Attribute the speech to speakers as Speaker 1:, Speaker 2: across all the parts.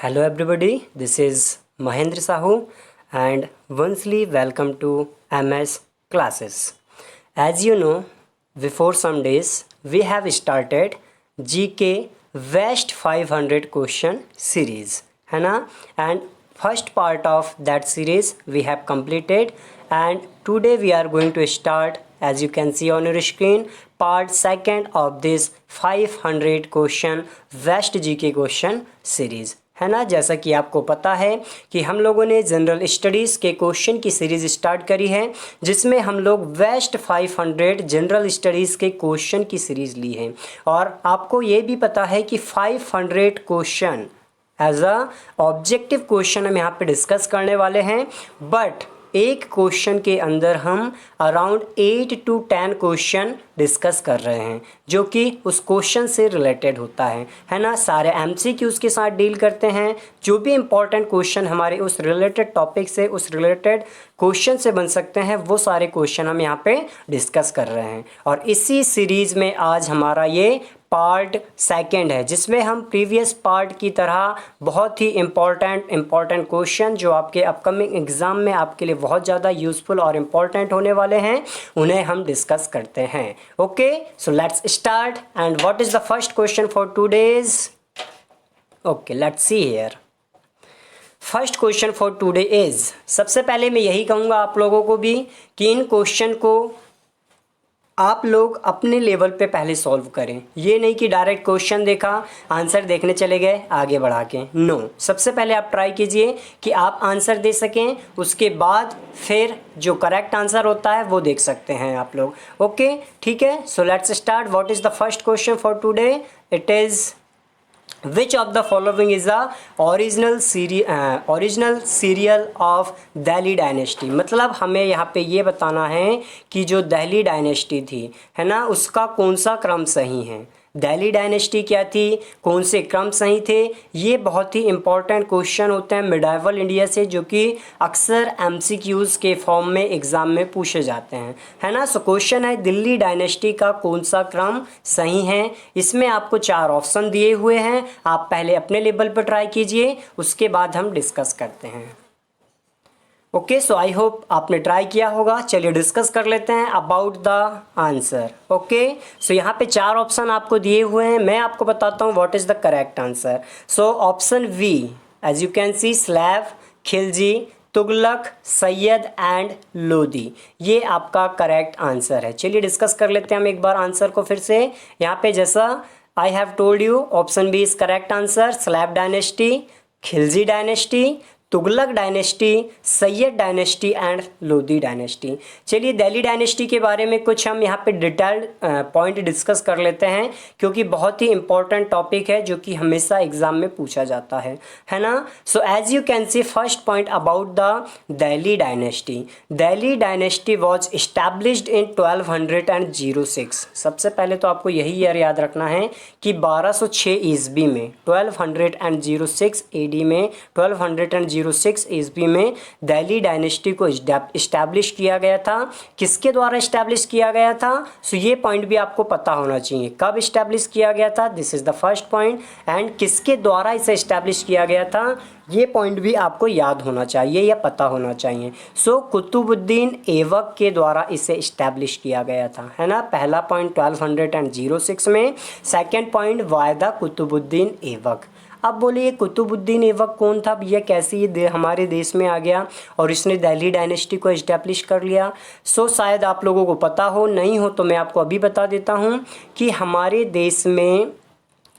Speaker 1: Hello everybody, this is Mahendra Sahu and once welcome to MS classes. As you know, before some days we have started GK West 500 question series, है ना? And first part of that series we have completed and today we are going to start, as you can see on your screen, part second of this 500 question West GK question series, है ना। जैसा कि आपको पता है कि हम लोगों ने जनरल स्टडीज़ के क्वेश्चन की सीरीज़ स्टार्ट करी है जिसमें हम लोग वेस्ट 500 जनरल स्टडीज़ के क्वेश्चन की सीरीज़ ली है और आपको ये भी पता है कि 500 question as a objective question हम यहाँ पे डिस्कस करने वाले हैं। बट एक क्वेश्चन के अंदर हम अराउंड 8 to 10 क्वेश्चन डिस्कस कर रहे हैं जो कि उस क्वेश्चन से रिलेटेड होता है ना। सारे एमसीक्यूज़ के साथ डील करते हैं। जो भी इम्पोर्टेंट क्वेश्चन हमारे उस रिलेटेड टॉपिक से, उस रिलेटेड क्वेश्चन से बन सकते हैं, वो सारे क्वेश्चन हम यहाँ पे डिस्कस कर रहे हैं। और इसी सीरीज़ में आज हमारा ये पार्ट सेकंड है जिसमें हम प्रीवियस पार्ट की तरह बहुत ही इम्पॉर्टेंट क्वेश्चन जो आपके अपकमिंग एग्ज़ाम में आपके लिए बहुत ज़्यादा यूज़फुल और इम्पॉर्टेंट होने वाले हैं उन्हें हम डिस्कस करते हैं। Okay, so let's start and what is the first question for today's. Okay, let's see here. First question for today is, सबसे पहले मैं यही कहूँगा आप लोगों को भी कि इन क्वेश्चन को आप लोग अपने लेवल पे पहले सॉल्व करें। ये नहीं कि डायरेक्ट क्वेश्चन देखा, आंसर देखने चले गए आगे बढ़ा के, नो। सबसे पहले आप ट्राई कीजिए कि आप आंसर दे सकें, उसके बाद फिर जो करेक्ट आंसर होता है वो देख सकते हैं आप लोग। ओके, ठीक है। So let's start. What is the first question for today? It is Which of the following is the original serial of Delhi dynasty. मतलब हमें यहाँ पे ये बताना है कि जो दिल्ली डायनेस्टी थी, है ना, उसका कौन सा क्रम सही है। दिल्ली डायनेस्टी क्या थी, कौन से क्रम सही थे, ये बहुत ही इंपॉर्टेंट क्वेश्चन होते हैं मिडाइवल इंडिया से जो कि अक्सर एमसीक्यूज़ के फॉर्म में एग्ज़ाम में पूछे जाते हैं, है ना। सो क्वेश्चन है दिल्ली डायनेस्टी का कौन सा क्रम सही है। इसमें आपको 4 ऑप्शन दिए हुए हैं, आप पहले अपने लेवल पर ट्राई कीजिए, उसके बाद हम डिस्कस करते हैं। ओके, सो आई होप आपने ट्राई किया होगा। चलिए डिस्कस कर लेते हैं अबाउट द आंसर। ओके, सो यहाँ पे 4 ऑप्शन आपको दिए हुए हैं, मैं आपको बताता हूँ what is the correct answer. So option B, as you can see, slave, Khilji, Tughlaq, Sayyid and Lodi, ये आपका करेक्ट आंसर है। चलिए डिस्कस कर लेते हैं हम एक बार आंसर को फिर से। यहाँ पे जैसा I have told you, option B is correct answer. Slave dynasty, Khilji dynasty, Tughlaq dynasty, Sayyid dynasty and Lodi dynasty. चलिए दिल्ली डायनेस्टी के बारे में कुछ हम यहाँ पे डिटेल्ड पॉइंट डिस्कस कर लेते हैं क्योंकि बहुत ही इंपॉर्टेंट टॉपिक है जो कि हमेशा एग्जाम में पूछा जाता है ना। So as you can see, first point about the Delhi dynasty. Delhi dynasty was established in 1206। सबसे पहले तो आपको यही ईयर याद रखना है कि 1206 ईस्वी में, 1206 AD में, 1206 ईस्वी में दिल्ली डायनेस्टी को इस्टेब्लिश किया गया था। किसके द्वारा इस्टेब्लिश किया गया था? सो ये पॉइंट भी आपको पता होना चाहिए, कब इस्टेब्लिश किया गया था, this is the first point. And किसके द्वारा इसे इस्टेब्लिश किया गया था, ये पॉइंट भी आपको याद होना चाहिए या पता होना चाहिए। सो कुतुबुद्दीन ऐबक के द्वारा इसे इस्टेब्लिश किया गया था, है ना। पहला पॉइंट 1206 में, सेकेंड पॉइंट वायदा कुतुबुद्दीन ऐबक। अब बोलिए कुतुबुद्दीन ऐबक कौन था भैया, कैसे ये हमारे देश में आ गया और इसने दिल्ली डायनेस्टी को इस्टेब्लिश कर लिया। सो शायद आप लोगों को पता हो, नहीं हो तो मैं आपको अभी बता देता हूँ कि हमारे देश में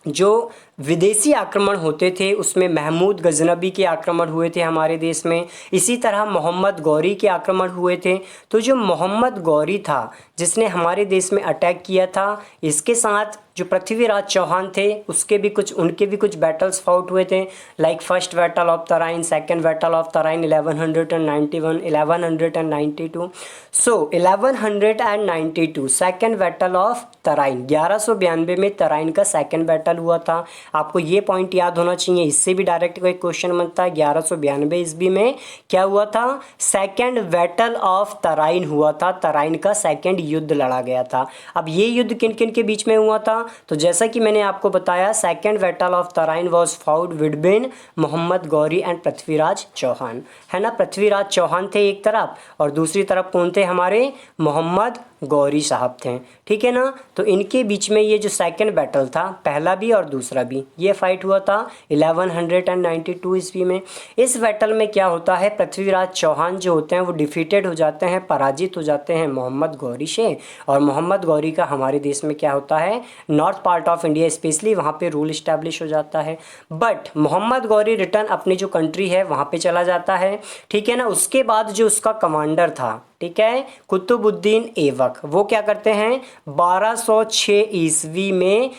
Speaker 1: जो विदेशी आक्रमण होते थे उसमें महमूद गजनबी के आक्रमण हुए थे हमारे देश में, इसी तरह मोहम्मद गौरी के आक्रमण हुए थे। तो जो मोहम्मद गौरी था जिसने हमारे देश में अटैक किया था, इसके साथ जो पृथ्वीराज चौहान थे उनके भी कुछ बैटल्स फाउट हुए थे, like first battle of Tarain, second battle of Tarain 1191, 1192। So 1192 second battle of Tarain, 1192 में तराइन का सेकेंड बैटल हुआ था। आपको ये पॉइंट याद होना चाहिए, इससे भी डायरेक्ट कोई क्वेश्चन बनता है। 1192 ईस्वी में क्या हुआ था, सेकेंड बैटल ऑफ तराइन हुआ था, तराइन का सेकेंड युद्ध लड़ा गया था। अब ये युद्ध किन किन के बीच में हुआ था, तो जैसा कि मैंने आपको बताया second battle of Tarain was fought between Mohammad Ghori and Prithviraj Chauhan, है ना। पृथ्वीराज चौहान थे एक तरफ और दूसरी तरफ कौन थे, हमारे मोहम्मद गौरी साहब थे, ठीक है ना। तो इनके बीच में ये जो सेकंड बैटल था, पहला भी और दूसरा भी, ये फाइट हुआ था 1192 ईस्वी में। इस बैटल में क्या होता है, पृथ्वीराज चौहान जो होते हैं वो डिफीटेड हो जाते हैं, पराजित हो जाते हैं मोहम्मद गौरी से। और मोहम्मद गौरी का हमारे देश में क्या होता है, north part of India specially वहाँ पे रूल इस्टेब्लिश हो जाता है। बट मोहम्मद गौरी रिटर्न अपनी जो कंट्री है वहाँ पे चला जाता है, ठीक है ना। उसके बाद जो उसका कमांडर था, ठीक है, कुतुबुद्दीन ऐबक, वो क्या करते हैं 1206 ईस्वी में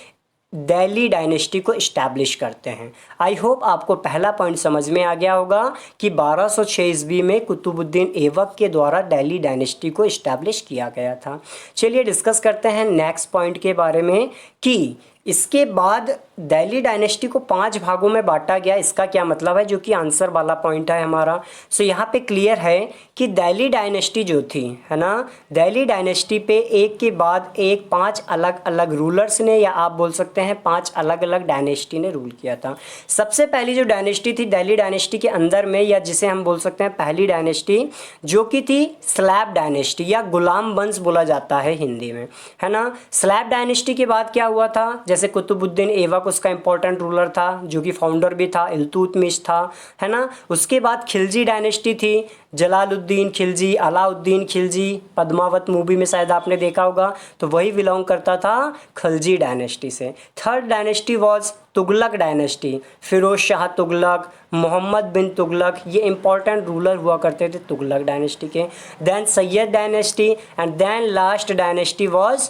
Speaker 1: दिल्ली डायनेस्टी को इस्टेब्लिश करते हैं। आई होप आपको पहला पॉइंट समझ में आ गया होगा कि 1206 ईस्वी में कुतुबुद्दीन ऐबक के द्वारा दिल्ली डायनेस्टी को इस्टेब्लिश किया गया था। चलिए डिस्कस करते हैं नेक्स्ट पॉइंट के बारे में कि इसके बाद दिल्ली डायनेस्टी को 5 भागों में बांटा गया। इसका क्या मतलब है, जो कि आंसर वाला पॉइंट है हमारा। सो यहाँ पे क्लियर है कि दिल्ली डायनेस्टी जो थी, है ना, दिल्ली डायनेस्टी पे एक के बाद एक 5 अलग अलग रूलर्स ने, या आप बोल सकते हैं 5 अलग अलग डायनेस्टी ने रूल किया था। सबसे पहली जो डायनेस्टी थी दिल्ली डायनेस्टी के अंदर में, या जिसे हम बोल सकते हैं पहली डायनेस्टी, जो कि थी स्लैब डायनेस्टी या गुलाम वंश बोला जाता है हिंदी में, है ना। स्लैब डायनेस्टी के बाद क्या हुआ था, जैसे कुतुबुद्दीन ऐबक उसका इंपॉर्टेंट रूलर था, जो कि फाउंडर भी था, इल्तुतमिश था, है ना। उसके बाद खिलजी डायनेस्टी थी, जलालुद्दीन खिलजी, अलाउद्दीन खिलजी, पद्मावत मूवी में शायद आपने देखा होगा, तो वही बिलोंग करता था खिलजी डायनेस्टी से। Third dynasty was Tughlaq dynasty, Firoz Shah Tughlaq, Mohammad bin Tughlaq, ये इंपॉर्टेंट रूलर हुआ करते थे तुगलक डायनेस्टी के। Then Sayyid dynasty and then last dynasty was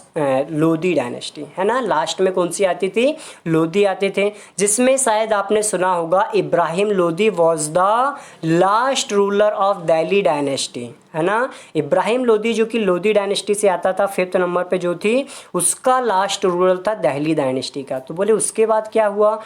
Speaker 1: Lodi dynasty, है ना। लास्ट में कौन सी आती थी, लोधी आते थे, जिसमें शायद आपने सुना होगा Ibrahim Lodhi was the last ruler of Delhi dynasty, है ना। इब्राहिम लोधी जो कि लोधी डायनेस्टी से आता था, 5th नंबर पे जो थी, उसका लास्ट रूलर था दिल्ली डायनेस्टी का। तो बोले उसके बाद क्या हुआ।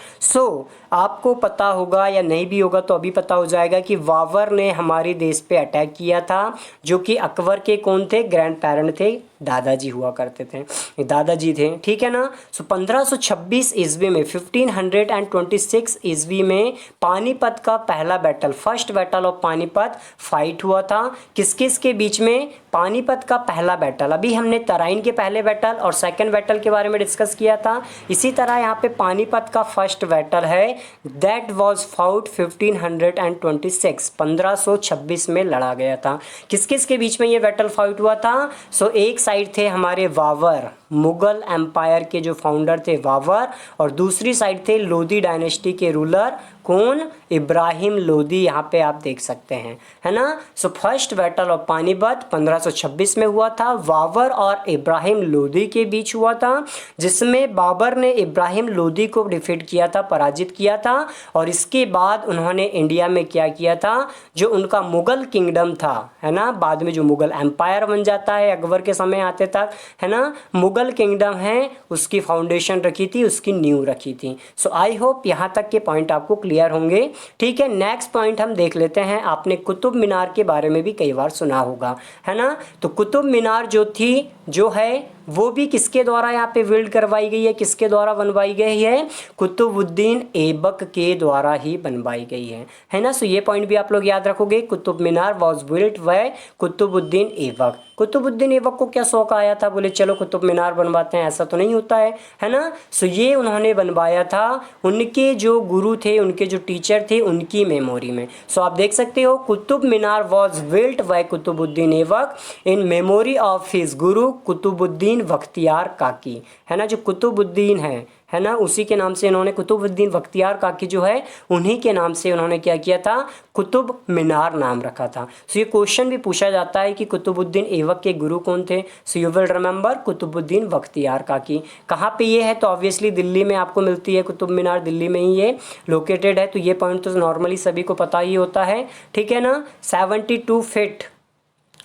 Speaker 1: आपको पता होगा या नहीं भी होगा तो अभी पता हो जाएगा कि बाबर ने हमारे देश पे अटैक किया था, जो कि अकबर के कौन थे, ग्रैंड पेरेंट थे, दादाजी हुआ करते थे, दादाजी थे, ठीक है ना। 1526 ईस्वी में 1526 ईस्वी में पानीपत का पहला battle, first battle of Panipat fight हुआ था। किस किस के बीच में, पानीपत का पहला बैटल, अभी हमने तराइन के पहले बैटल और सेकंड बैटल के बारे में डिस्कस किया था, इसी तरह यहाँ पे पानीपत का फर्स्ट बैटल है, दैट वाज फाउट 1526 में लड़ा गया था। किस किस के बीच में ये बैटल फाइट हुआ था। एक साइड थे हमारे बाबर, मुगल एम्पायर के जो फाउंडर थे बाबर, और दूसरी साइड थे लोधी डायनेस्टी के रूलर, कौन, इब्राहिम लोधी, यहाँ पे आप देख सकते हैं, है ना। फर्स्ट बैटल ऑफ पानीपत 1526 में हुआ था, बाबर और इब्राहिम लोधी के बीच हुआ था, जिसमें बाबर ने इब्राहिम लोधी को डिफीट किया था, पराजित किया था। और इसके बाद उन्होंने इंडिया में क्या किया था, जो उनका मुगल किंगडम था, है ना, बाद में जो मुगल एम्पायर बन जाता है अकबर के समय आते तक, है ना, मुगल किंगडम है, उसकी फाउंडेशन रखी थी, उसकी नींव रखी थी। आई होप यहाँ तक के पॉइंट आपको क्लियर होंगे, ठीक है। नेक्स्ट पॉइंट हम देख लेते हैं। आपने कुतुब मीनार के बारे में भी कई बार सुना होगा, है ना। तो कुतुब मीनार जो थी, जो है, वो भी किसके द्वारा यहाँ पे बिल्ड करवाई गई है, किसके द्वारा बनवाई गई है, कुतुबुद्दीन ऐबक के द्वारा ही बनवाई गई है ना। ये पॉइंट भी आप लोग याद रखोगे, Qutub Minar was built by Qutubuddin Aibak. Qutubuddin Aibak को क्या शौक आया था, बोले चलो कुतुब मीनार बनवाते हैं, ऐसा तो नहीं होता है ना। ये उन्होंने बनवाया था, उनके जो गुरु थे, उनके जो टीचर थे, उनकी मेमोरी में। आप देख सकते हो, Qutub Minar was built by Qutubuddin Aibak in memory of his guru Qutubuddin Bakhtiyar काकी, है ना। जो कुतुबुद्दीन है ना, उसी के नाम से इन्होंने कुतुबुद्दीन बख्तियार काकी जो है, उन्हीं के नाम से उन्होंने क्या किया था, कुतुब मीनार नाम रखा था। ये क्वेश्चन भी पूछा जाता है कि कुतुबुद्दीन ऐबक के गुरु कौन थे। You will remember Qutbuddin Bakhtiyar Kaki. कहाँ पे ये है, तो ऑब्वियसली दिल्ली में आपको मिलती है कुतुब मीनार, दिल्ली में ही ये लोकेटेड है। तो ये पॉइंट तो नॉर्मली सभी को पता ही होता है, ठीक है ना। 72 फीट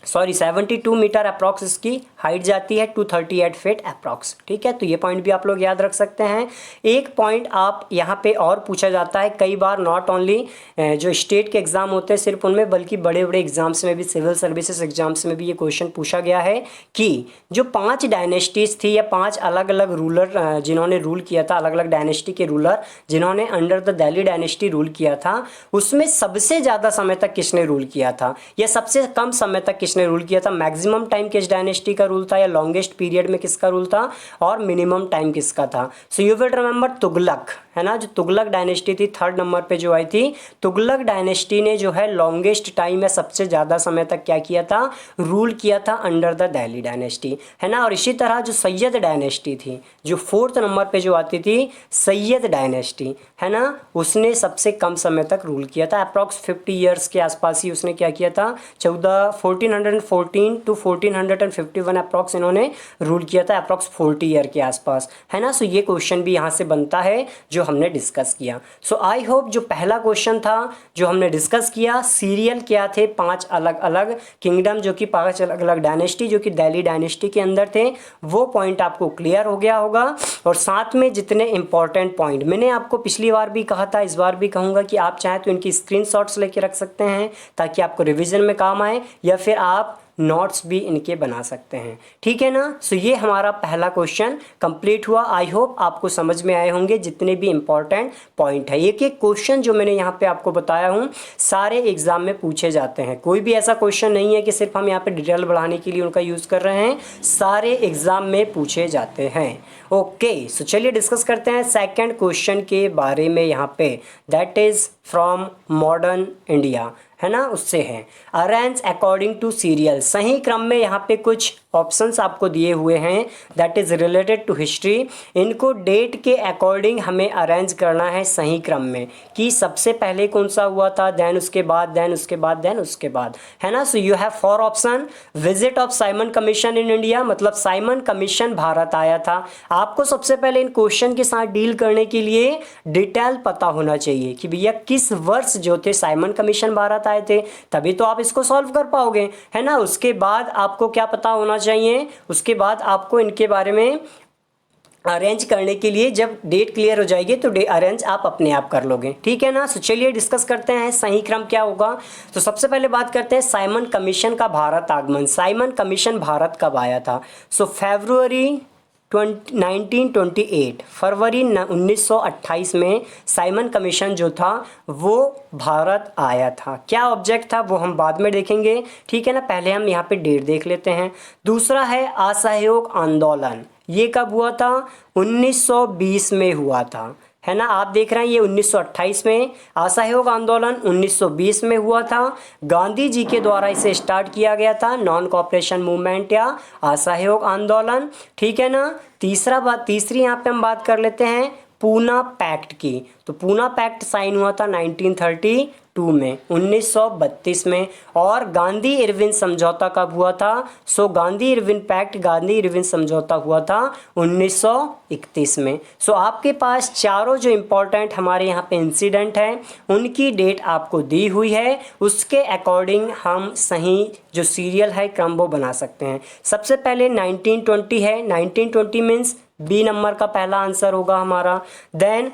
Speaker 1: सॉरी 72 मीटर अप्रॉक्स इसकी हाइट जाती है, 238 फीट अप्रॉक्स। ठीक है, तो ये पॉइंट भी आप लोग याद रख सकते हैं। एक पॉइंट आप यहाँ पे और पूछा जाता है कई बार, नॉट ओनली जो स्टेट के एग्ज़ाम होते हैं सिर्फ उनमें, बल्कि बड़े बड़े एग्जाम्स में भी, सिविल सर्विसेज एग्जाम्स में भी ये क्वेश्चन पूछा गया है कि जो 5 डायनेस्टीज़ थी या 5 अलग अलग रूलर जिन्होंने रूल किया था, अलग अलग डायनेस्टी के रूलर जिन्होंने under the Delhi dynasty rule किया था, उसमें सबसे ज़्यादा समय तक किसने रूल किया था या सबसे कम समय तक किसने रूल किया था। मैक्सिमम टाइम किस डायनेस्टी का रूल था या लॉन्गेस्ट पीरियड में किसका रूल था और मिनिमम टाइम किसका था। सो यू विल रिमेंबर तुगलक, है ना, जो तुगलक डायनेस्टी थी 3rd नंबर पे जो आई थी। तुगलक डायनेस्टी ने जो है लॉन्गेस्ट टाइम में सबसे ज़्यादा समय तक क्या किया था, रूल किया था अंडर द दिल्ली डायनेस्टी, है ना। और इसी तरह जो सैयद डायनेस्टी थी जो 4th नंबर पे जो आती थी, सैयद डायनेस्टी, है ना, उसने सबसे कम समय तक रूल किया था, अप्रॉक्स 50 ईयर्स के आसपास ही उसने क्या किया था, 1414 टू 1451 अप्रॉक्स इन्होंने रूल किया था, अप्रॉक्स 40 ईयर के आसपास, है ना। सो ये क्वेश्चन भी यहाँ से बनता है जो हमने डिस्कस किया। सो आई होप जो पहला क्वेश्चन था जो हमने डिस्कस किया, सीरियल क्या थे 5 अलग अलग किंगडम, जो कि 5 अलग अलग डायनेस्टी जो कि दिल्ली डायनेस्टी के अंदर थे, वो पॉइंट आपको क्लियर हो गया होगा। और साथ में जितने इंपॉर्टेंट पॉइंट मैंने आपको पिछली बार भी कहा था, इस बार भी कहूँगा कि आप चाहें तो इनकी स्क्रीनशॉट्स लेके रख सकते हैं ताकि आपको रिवीजन में काम आए, या फिर आप नोट्स भी इनके बना सकते हैं। ठीक है ना। सो ये हमारा पहला क्वेश्चन कंप्लीट हुआ। आई होप आपको समझ में आए होंगे जितने भी इंपॉर्टेंट पॉइंट है। एक एक क्वेश्चन जो मैंने यहाँ पे आपको बताया हूँ सारे एग्जाम में पूछे जाते हैं, कोई भी ऐसा क्वेश्चन नहीं है कि सिर्फ हम यहाँ पे डिटेल बढ़ाने के लिए उनका यूज़ कर रहे हैं, सारे एग्जाम में पूछे जाते हैं। ओके, सो चलिए डिस्कस करते हैं सेकंड क्वेश्चन के बारे में यहाँ पे, that is from modern India, है ना, उससे है अरेंज अकॉर्डिंग टू सीरियल। सही क्रम में यहाँ पे कुछ ऑप्शंस आपको दिए हुए हैं that is related to history. इनको डेट के अकॉर्डिंग हमें अरेंज करना है सही क्रम में कि सबसे पहले कौन सा हुआ था, देन उसके बाद, देन उसके बाद, देन उसके बाद, है ना। सो you have 4 option. Visit of Simon commission in India, मतलब साइमन कमीशन भारत आया था। आपको सबसे पहले इन क्वेश्चन के साथ डील करने के लिए डिटेल पता होना चाहिए कि भैया किस वर्ष जो थे साइमन कमीशन भारत आए थे, तभी तो आप इसको सॉल्व कर पाओगे, है ना। उसके बाद आपको क्या पता होना चाहिए, उसके बाद आपको इनके बारे में अरेंज करने के लिए जब डेट क्लियर हो जाएगी तो अरेंज आप अपने आप कर लोगे। ठीक है ना। सो चलिए डिस्कस करते हैं सही क्रम क्या होगा। तो सबसे पहले बात करते हैं साइमन कमीशन का भारत आगमन। साइमन कमीशन भारत कब आया था। सो फरवरी 1928, फरवरी 1928 में साइमन कमीशन जो था वो भारत आया था। क्या ऑब्जेक्ट था वो हम बाद में देखेंगे, ठीक है ना। पहले हम यहाँ पे डेट देख लेते हैं। दूसरा है असहयोग आंदोलन, ये कब हुआ था, 1920 में हुआ था, है ना। आप देख रहे हैं ये 1928 में, असहयोग आंदोलन 1920 में हुआ था। गांधी जी के द्वारा इसे स्टार्ट किया गया था, नॉन कॉपरेशन मूवमेंट या असहयोग आंदोलन, ठीक है ना। तीसरी यहाँ पे हम बात कर लेते हैं पूना पैक्ट की। तो पूना पैक्ट साइन हुआ था 1932 में, 1932 में। और गांधी इरविन समझौता कब हुआ था। So Gandhi Irwin pact, Gandhi Irwin समझौता हुआ था 1931 में। सो आपके पास चारों जो इम्पोर्टेंट हमारे यहाँ पे इंसिडेंट हैं उनकी डेट आपको दी हुई है, उसके अकॉर्डिंग हम सही जो सीरियल है क्रम वो बना सकते हैं। सबसे पहले 1920 है, 1920 मीन्स बी नंबर का पहला आंसर होगा हमारा। देन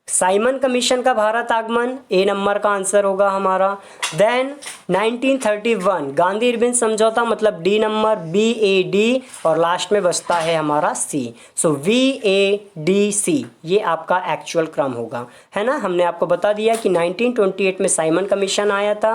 Speaker 1: साइमन कमीशन का भारत आगमन, ए नंबर का आंसर होगा हमारा। देन 1931 गांधी इरविन समझौता, मतलब डी नंबर, BAD, और लास्ट में बचता है हमारा C। सो VADC ये आपका एक्चुअल क्रम होगा, है ना। हमने आपको बता दिया कि 1928 में साइमन कमीशन आया था,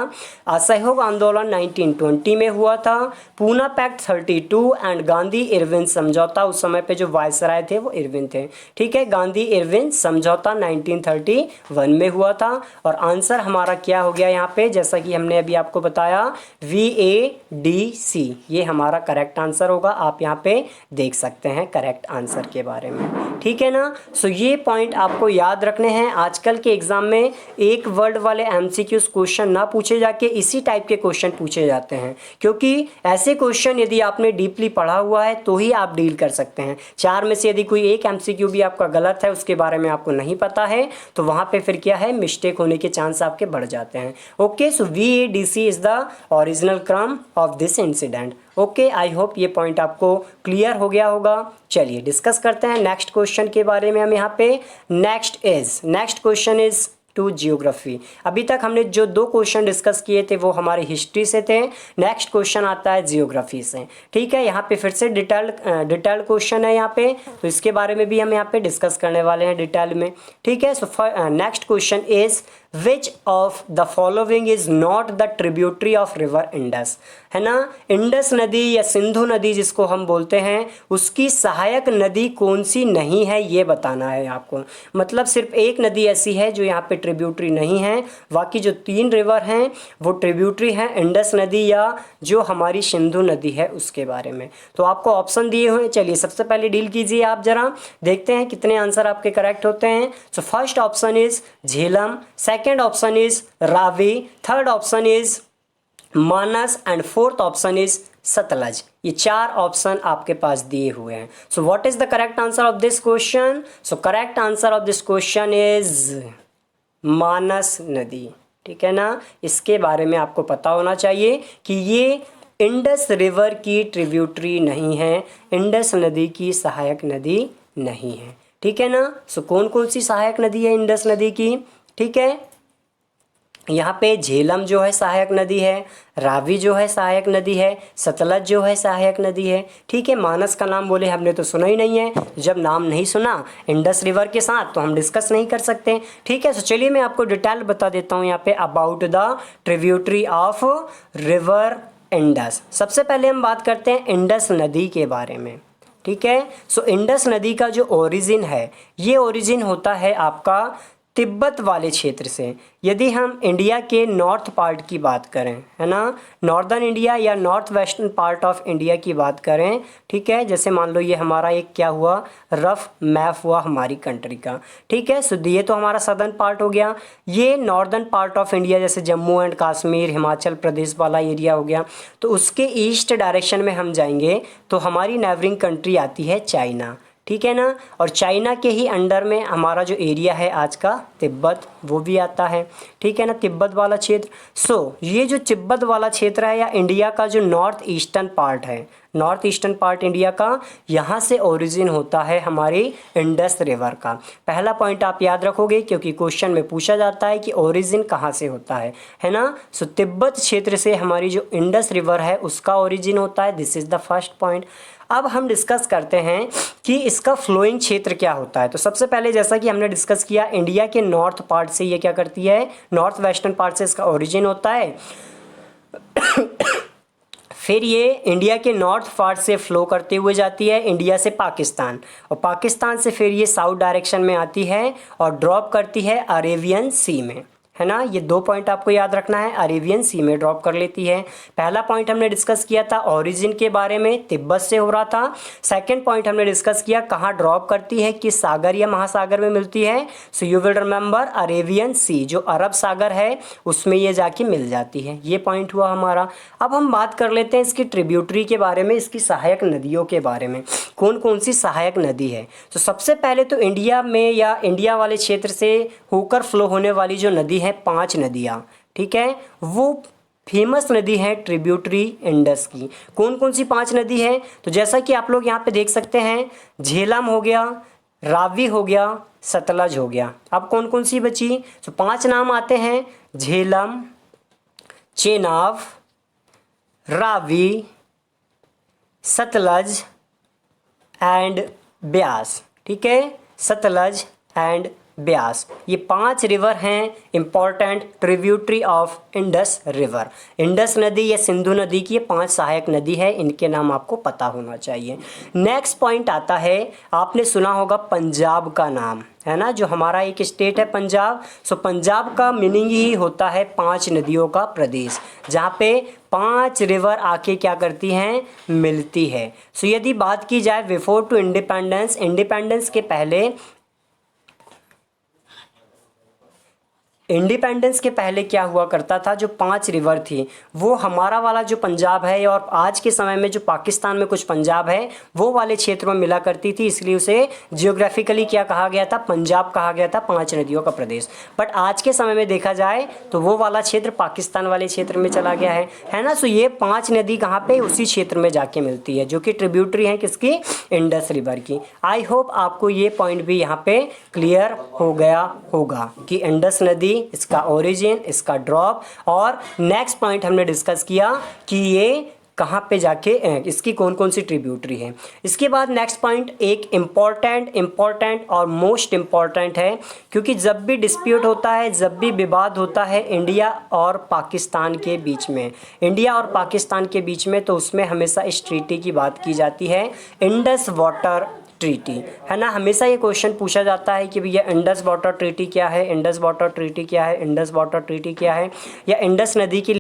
Speaker 1: असहयोग आंदोलन 1920 में हुआ था, Poona pact 32 and Gandhi Irwin समझौता, उस समय पे जो वायसराय थे वो इरविन थे, ठीक है। गांधी इरविन समझौता 1931 में हुआ था। और आंसर हमारा क्या हो गया यहाँ पे, जैसा कि हमने अभी आपको बताया, VADC ये हमारा करेक्ट आंसर होगा। आप यहाँ पे देख सकते हैं करेक्ट आंसर के बारे में, ठीक है ना। सो ये पॉइंट आपको याद रखने हैं। आजकल के एग्जाम में एक वर्ड वाले MCQs क्वेश्चन ना पूछे जाके इसी टाइप के क्वेश्चन पूछे जाते हैं, क्योंकि ऐसे क्वेश्चन यदि आपने डीपली पढ़ा हुआ है तो ही आप डील कर सकते हैं। 4 में से यदि कोई एक MCQ भी आपका गलत है, उसके बारे में आपको नहीं पता है तो वहाँ पे फिर क्या है, मिस्टेक होने के चांस आपके बढ़ जाते हैं। Okay, so VADC is the original क्रम of this incident. Okay, I hope ये पॉइंट आपको क्लियर हो गया होगा। चलिए डिस्कस करते हैं नेक्स्ट क्वेश्चन के बारे में हम यहाँ पे। Next question is to geography. अभी तक हमने जो 2 क्वेश्चन डिस्कस किए थे वो हमारे हिस्ट्री से थे। नेक्स्ट क्वेश्चन आता है जियोग्राफी से। ठीक है, यहाँ पे फिर से डिटेल्ड क्वेश्चन है यहाँ पे, तो इसके बारे में भी हम यहाँ पे डिस्कस करने वाले हैं डिटेल में। ठीक है, so next question is which of the following is not the tributary of river Indus, है ना। इंडस नदी या सिंधु नदी जिसको हम बोलते हैं, उसकी सहायक नदी कौन सी नहीं है ये बताना है आपको। मतलब सिर्फ एक नदी ऐसी है जो यहाँ पे ट्रिब्यूटरी नहीं है, बाकी जो 3 रिवर हैं वो ट्रिब्यूटरी हैं इंडस नदी या जो हमारी सिंधु नदी है उसके बारे में। तो आपको ऑप्शन दिए हुए हैं, चलिए सबसे पहले डील कीजिए आप जरा, देखते हैं कितने आंसर आपके करेक्ट होते हैं। So first option is Jhelum, second option is Ravi, third option is Manas and fourth option is Sutlej. ये 4 ऑप्शन आपके पास दिए हुए हैं। So what is the correct answer of this question? So correct answer of this question is Manas नदी। ठीक है ना, इसके बारे में आपको पता होना चाहिए कि ये इंडस रिवर की ट्रिब्यूटरी नहीं है, इंडस नदी की सहायक नदी नहीं है। ठीक है ना, सो कौन कौन सी सहायक नदी है इंडस नदी की? ठीक है, यहाँ पे झेलम जो है सहायक नदी है, रावी जो है सहायक नदी है, सतलज जो है सहायक नदी है। ठीक है, मानस का नाम बोले हमने तो सुना ही नहीं है, जब नाम नहीं सुना इंडस रिवर के साथ तो हम डिस्कस नहीं कर सकते। ठीक है, तो चलिए मैं आपको डिटेल बता देता हूँ यहाँ पे about the tributary of river Indus. सबसे पहले हम बात करते हैं इंडस नदी के बारे में। ठीक है, सो इंडस नदी का जो ओरिजिन है, ये ओरिजिन होता है आपका तिब्बत वाले क्षेत्र से। यदि हम इंडिया के नॉर्थ पार्ट की बात करें, है ना, नॉर्दर्न इंडिया या north western part of India की बात करें, ठीक है, जैसे मान लो ये हमारा एक क्या हुआ, रफ मैप हुआ हमारी कंट्री का। ठीक है, सो ये तो हमारा सदर्न पार्ट हो गया। ये नॉर्दर्न पार्ट ऑफ इंडिया जैसे जम्मू एंड कश्मीर, हिमाचल प्रदेश वाला एरिया हो गया। तो उसके ईस्ट डायरेक्शन में हम जाएंगे तो हमारी नेबरिंग कंट्री आती है चाइना। ठीक है ना, और चाइना के ही अंडर में हमारा जो एरिया है आज का तिब्बत, वो भी आता है। ठीक है ना, तिब्बत वाला क्षेत्र। सो ये जो तिब्बत वाला क्षेत्र है या इंडिया का जो नॉर्थ ईस्टर्न पार्ट है, नॉर्थ ईस्टर्न पार्ट इंडिया का, यहाँ से ओरिजिन होता है हमारी इंडस रिवर का। पहला पॉइंट आप याद रखोगे क्योंकि क्वेश्चन में पूछा जाता है कि ओरिजिन कहाँ से होता है ना। सो तिब्बत क्षेत्र से हमारी जो इंडस रिवर है उसका ओरिजिन होता है। This is the first point. अब हम डिस्कस करते हैं कि इसका फ्लोइंग क्षेत्र क्या होता है। तो सबसे पहले जैसा कि हमने डिस्कस किया, इंडिया के नॉर्थ पार्ट से ये क्या करती है, नॉर्थ वेस्टर्न पार्ट से इसका ओरिजिन होता है। फिर ये इंडिया के नॉर्थ पार्ट से फ्लो करते हुए जाती है इंडिया से पाकिस्तान, और पाकिस्तान से फिर ये साउथ डायरेक्शन में आती है और ड्रॉप करती है अरेबियन सी में, है ना। ये 2 पॉइंट आपको याद रखना है, अरेबियन सी में ड्रॉप कर लेती है। पहला पॉइंट हमने डिस्कस किया था ओरिजिन के बारे में, तिब्बत से हो रहा था। सेकंड पॉइंट हमने डिस्कस किया कहाँ ड्रॉप करती है, किस सागर या महासागर में मिलती है। So you will remember Arabian sea, जो अरब सागर है उसमें ये जाके मिल जाती है। ये पॉइंट हुआ हमारा। अब हम बात कर लेते हैं इसकी ट्रिब्यूटरी के बारे में, इसकी सहायक नदियों के बारे में, कौन कौन सी सहायक नदी है। तो सबसे पहले तो इंडिया में या इंडिया वाले क्षेत्र से होकर फ्लो होने वाली जो नदी है 5 नदियाँ, ठीक है, वो फेमस नदी है ट्रिब्यूटरी इंडस की। कौन कौन सी 5 नदी है? तो जैसा कि आप लोग यहाँ पे देख सकते हैं, झेलम हो गया, रावी हो गया, सतलज हो गया। अब कौन कौन सी बची? तो 5 नाम आते हैं, झेलम, चेनाब, रावी, सतलज एंड ब्यास। ठीक है, सतलज एंड ब्यास, ये 5 रिवर हैं important tributary of Indus river. Indus नदी या सिंधु नदी की ये 5 सहायक नदी है, इनके नाम आपको पता होना चाहिए। नेक्स्ट पॉइंट आता है, आपने सुना होगा पंजाब का नाम, है ना, जो हमारा एक स्टेट है पंजाब। सो पंजाब का मीनिंग ही होता है 5 नदियों का प्रदेश, जहाँ पे 5 रिवर आके क्या करती हैं, मिलती है। सो यदि बात की जाए बिफोर टू इंडिपेंडेंस, इंडिपेंडेंस के पहले इंडिपेंडेंस के पहले क्या हुआ करता था, जो 5 रिवर थी वो हमारा वाला जो पंजाब है और आज के समय में जो पाकिस्तान में कुछ पंजाब है वो वाले क्षेत्र में मिला करती थी, इसलिए उसे जियोग्राफिकली क्या कहा गया था, पंजाब कहा गया था, 5 नदियों का प्रदेश। बट आज के समय में देखा जाए तो वो वाला क्षेत्र पाकिस्तान वाले क्षेत्र में चला गया है ना। सो ये 5 नदी कहाँ पे, उसी क्षेत्र में जाके मिलती है, जो कि ट्रिब्यूटरी है किसकी, इंडस रिवर की। आई होप आपको ये पॉइंट भी यहाँ पे क्लियर हो गया होगा कि इंडस नदी, इसका ओरिजिन, इसका ड्रॉप, और नेक्स्ट पॉइंट हमने डिस्कस किया कि ये कहाँ पे जाके इसकी कौन कौन सी ट्रिब्यूटरी है। इसके बाद नेक्स्ट पॉइंट एक इम्पॉर्टेंट और मोस्ट इम्पॉर्टेंट है, क्योंकि जब भी डिस्प्यूट होता है, जब भी विवाद होता है इंडिया और पाकिस्तान के बीच में, तो उसमें हमेशा इस ट्रीटी की बात की जाती है, इंडस वाटर ट्रीटी, है ना। हमेशा ये क्वेश्चन पूछा जाता है कि भैया इंडस वाटर ट्रीटी क्या है, इंडस वाटर ट्रीटी क्या है, इंडस वाटर ट्रीटी क्या है, या इंडस नदी की।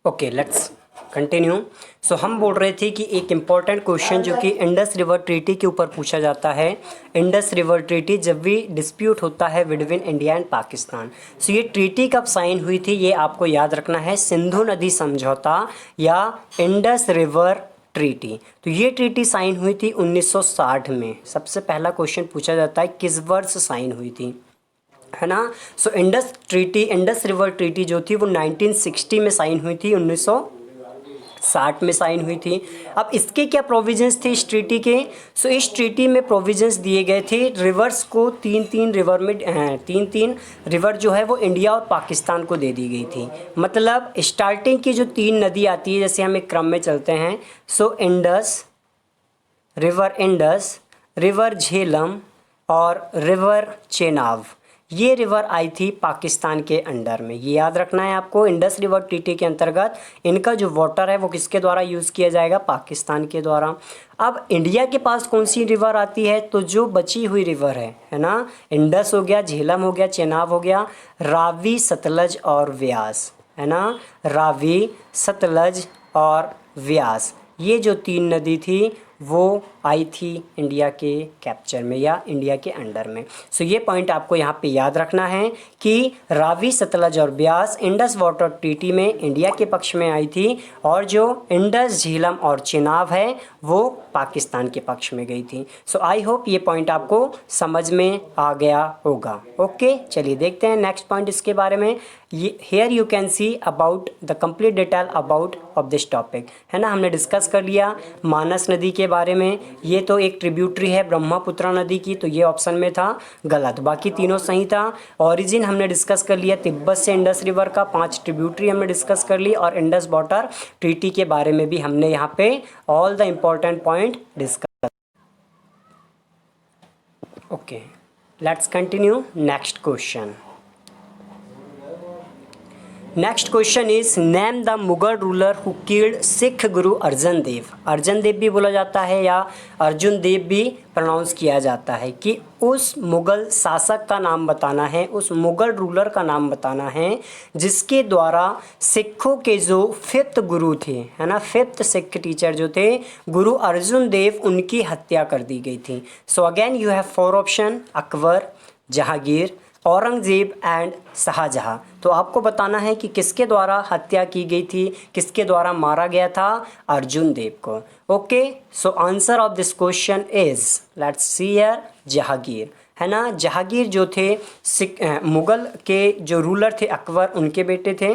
Speaker 1: Okay, let's continue. सो हम बोल रहे थे कि एक इम्पॉर्टेंट क्वेश्चन जो कि इंडस रिवर ट्रीटी के ऊपर पूछा जाता है, इंडस रिवर ट्रीटी जब भी डिस्प्यूट होता है बिटवीन इंडिया एंड पाकिस्तान। सो ये ट्रीटी कब साइन हुई थी, ये आपको याद रखना है, सिंधु नदी समझौता या इंडस रिवर ट्रीटी। तो ये ट्रीटी साइन हुई थी 1960 में। सबसे पहला क्वेश्चन पूछा जाता है किस वर्ष साइन हुई थी, है ना। सो इंडस रिवर ट्रीटी जो थी वो 1960 में साइन हुई थी, 1960 में साइन हुई थी। अब इसके क्या प्रोविजंस थे इस ट्रीटी के, सो इस ट्रीटी में प्रोविजंस दिए गए थे रिवर्स को, तीन रिवर जो है वो इंडिया और पाकिस्तान को दे दी गई थी। मतलब स्टार्टिंग की जो 3 नदी आती है, जैसे हम एक क्रम में चलते हैं, सो इंडस, रिवर झेलम और रिवर चेनाब, ये रिवर आई थी पाकिस्तान के अंडर में। ये याद रखना है आपको, इंडस रिवर ट्रीटी के अंतर्गत इनका जो वाटर है वो किसके द्वारा यूज़ किया जाएगा, पाकिस्तान के द्वारा। अब इंडिया के पास कौन सी रिवर आती है, तो जो बची हुई रिवर है ना, इंडस हो गया, झेलम हो गया, चेनाब हो गया, रावी, सतलज और व्यास, है ना, रावी, सतलज और व्यास, ये जो 3 नदी थी वो आई थी इंडिया के कैप्चर में या इंडिया के अंडर में। सो ये पॉइंट आपको यहाँ पे याद रखना है कि रावी, सतलज और ब्यास इंडस वाटर ट्रीटी में इंडिया के पक्ष में आई थी, और जो इंडस, झेलम और चेनाब है वो पाकिस्तान के पक्ष में गई थी। सो आई होप ये पॉइंट आपको समझ में आ गया होगा। ओके, चलिए देखते हैं नेक्स्ट पॉइंट इसके बारे में। ये here you can see about the complete detail about of this topic, है ना। हमने डिस्कस कर लिया मानस नदी के बारे में, ये तो एक ट्रिब्यूटरी है ब्रह्मपुत्र नदी की, तो ये ऑप्शन में था गलत, बाकी तीनों सही था। ओरिजिन हमने डिस्कस कर लिया तिब्बत से इंडस रिवर का, 5 ट्रिब्यूटरी हमने डिस्कस कर ली, और इंडस वाटर ट्रीटी के बारे में भी हमने यहाँ पे all the important point discuss. Okay, let's continue next question. Next question is name the Mughal ruler who killed Sikh Guru Arjan Dev. Arjan Dev भी बोला जाता है या अर्जुन देव भी प्रोनाउंस किया जाता है, कि उस मुगल शासक का नाम बताना है, उस मुगल रूलर का नाम बताना है जिसके द्वारा सिखों के जो 5th गुरु थे, है ना, 5th सिख टीचर जो थे गुरु अर्जुन देव, उनकी हत्या कर दी गई थी। So again you have 4 option, Akbar, Jahangir, Aurangzeb and Shahjahan. तो आपको बताना है कि किसके द्वारा हत्या की गई थी, किसके द्वारा मारा गया था, अर्जुन देव को। Okay, so answer of this question is, let's see here, Jahangir, है ना। जहांगीर जो थे मुगल के जो रूलर थे अकबर, उनके बेटे थे,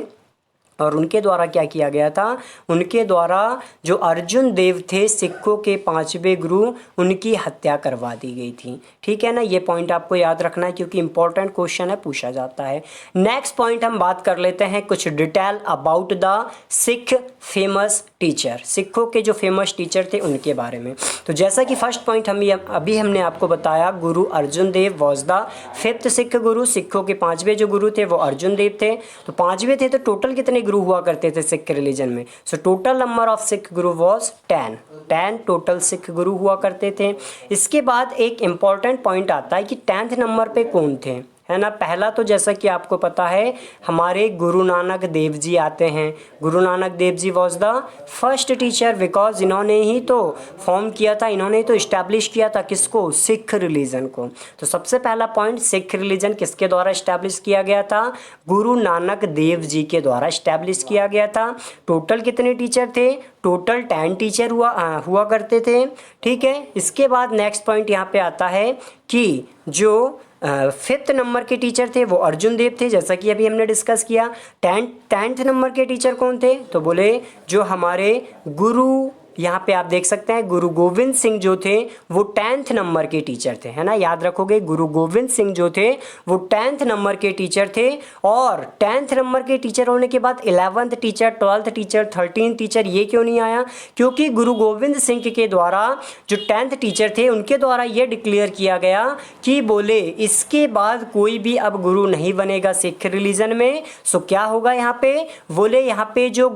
Speaker 1: और उनके द्वारा क्या किया गया था, उनके द्वारा जो अर्जुन देव थे सिखों के 5वें गुरु, उनकी हत्या करवा दी गई थी। ठीक है ना, ये पॉइंट आपको याद रखना है क्योंकि इंपॉर्टेंट क्वेश्चन है, पूछा जाता है। नेक्स्ट पॉइंट हम बात कर लेते हैं कुछ detail about the Sikh famous teacher, सिखों के जो फेमस टीचर थे उनके बारे में। तो जैसा कि फर्स्ट पॉइंट अभी हमने आपको बताया, गुरु अर्जुन देव वॉज द 5th सिख गुरु, सिखों के 5वें जो गुरु थे वो अर्जुन देव थे। तो 5वें थे, तो टोटल कितने गुरु हुआ करते थे सिख रिलीजन में, so total number of Sikh Guru was 10 total Sikh गुरु हुआ करते थे। इसके बाद एक इंपॉर्टेंट पॉइंट आता है कि 10th नंबर पे कौन थे, है ना। पहला तो जैसा कि आपको पता है हमारे गुरु नानक देव जी आते हैं। Guru Nanak Dev ji was the first teacher, because इन्होंने ही तो फॉर्म किया था, इन्होंने ही तो इस्टेब्लिश किया था किसको, सिख रिलीजन को। तो सबसे पहला पॉइंट, सिख रिलीजन किसके द्वारा इस्टेब्लिश किया गया था, गुरु नानक देव जी के द्वारा इस्टेब्लिश किया गया था। टोटल कितने टीचर थे, टोटल 10 टीचर हुआ करते थे। ठीक है, इसके बाद नेक्स्ट पॉइंट यहाँ पे आता है कि जो 5th नंबर के टीचर थे वो अर्जुन देव थे, जैसा कि अभी हमने डिस्कस किया। 10th नंबर के टीचर कौन थे, तो बोले जो हमारे गुरु, यहाँ पे आप देख सकते हैं गुरु गोविंद सिंह जो थे वो 10th नंबर के टीचर थे, है ना। याद रखोगे गुरु गोविंद सिंह जो थे वो 10th नंबर के टीचर थे। और 10th नंबर के टीचर होने के बाद 11th teacher, 12th teacher, 13th teacher ये क्यों नहीं आया, क्योंकि गुरु गोविंद सिंह के द्वारा जो 10th टीचर थे उनके द्वारा ये डिक्लेयर किया गया कि बोले इसके बाद कोई भी अब गुरु नहीं बनेगा सिख रिलीजन में। सो क्या होगा यहाँ पे, बोले यहाँ पे जो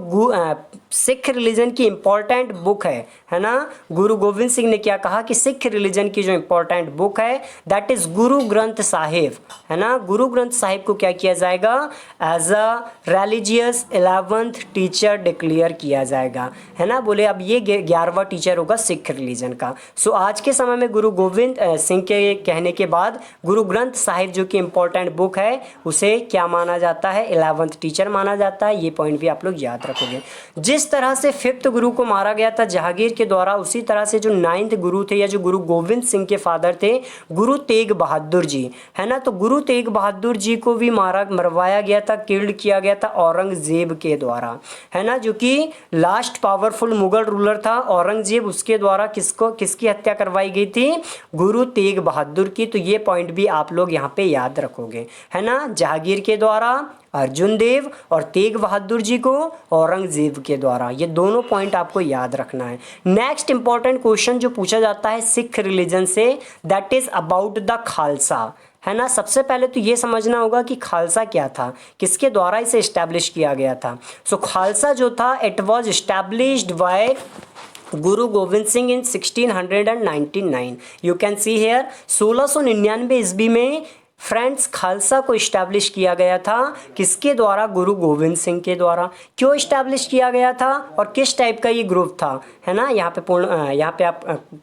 Speaker 1: सिख रिलीजन की इंपॉर्टेंट बुक है ना, गुरु गोविंद सिंह ने क्या कहा कि सिख रिलीजन की जो इंपॉर्टेंट बुक है दैट इज गुरु ग्रंथ साहिब, है ना। गुरु ग्रंथ साहिब को क्या किया जाएगा, as a religious 11th teacher declare किया जाएगा, है ना। बोले अब ये 11वां टीचर होगा सिख रिलीजन का। सो आज के समय में गुरु गोविंद सिंह के कहने के बाद गुरु ग्रंथ साहिब जो कि इंपॉर्टेंट बुक है उसे क्या माना जाता है, 11th टीचर माना जाता है। ये पॉइंट भी आप लोग याद रखोगे। जिस तरह से 5th गुरु को मारा गया था जहांगीर के द्वारा, उसी तरह से जो 9th गुरु थे या जो गुरु गोविंद सिंह के फादर थे गुरु तेग बहादुर जी, है ना। तो गुरु तेग बहादुर जी को भी मरवाया गया था, किल्ड किया गया था औरंगजेब के द्वारा, है ना, जो कि लास्ट पावरफुल मुगल रूलर था औरंगजेब, उसके द्वारा किसकी हत्या करवाई गई थी, गुरु तेग बहादुर की। तो ये पॉइंट भी आप लोग यहाँ पे याद रखोगे, है ना। जहांगीर के द्वारा अर्जुन देव और तेग बहादुर जी को औरंगजेब के द्वारा, ये दोनों पॉइंट आपको याद रखना है। नेक्स्ट इंपॉर्टेंट क्वेश्चन जो पूछा जाता है Sikh religion say that is about the Khalsa, है ना। सबसे पहले तो ये समझना होगा कि खालसा क्या था, किसके द्वारा इसे इस्टेब्लिश किया गया था। सो खालसा जो था it was established bye Guru Govind Singh in 1699। You can see here 1699 ईस्वी में फ्रेंड्स खालसा को इस्टेब्लिश किया गया था, किसके द्वारा, गुरु गोविंद सिंह के द्वारा। क्यों इस्टेब्लिश किया गया था और किस टाइप का ये ग्रुप था, है ना। यहाँ पे आप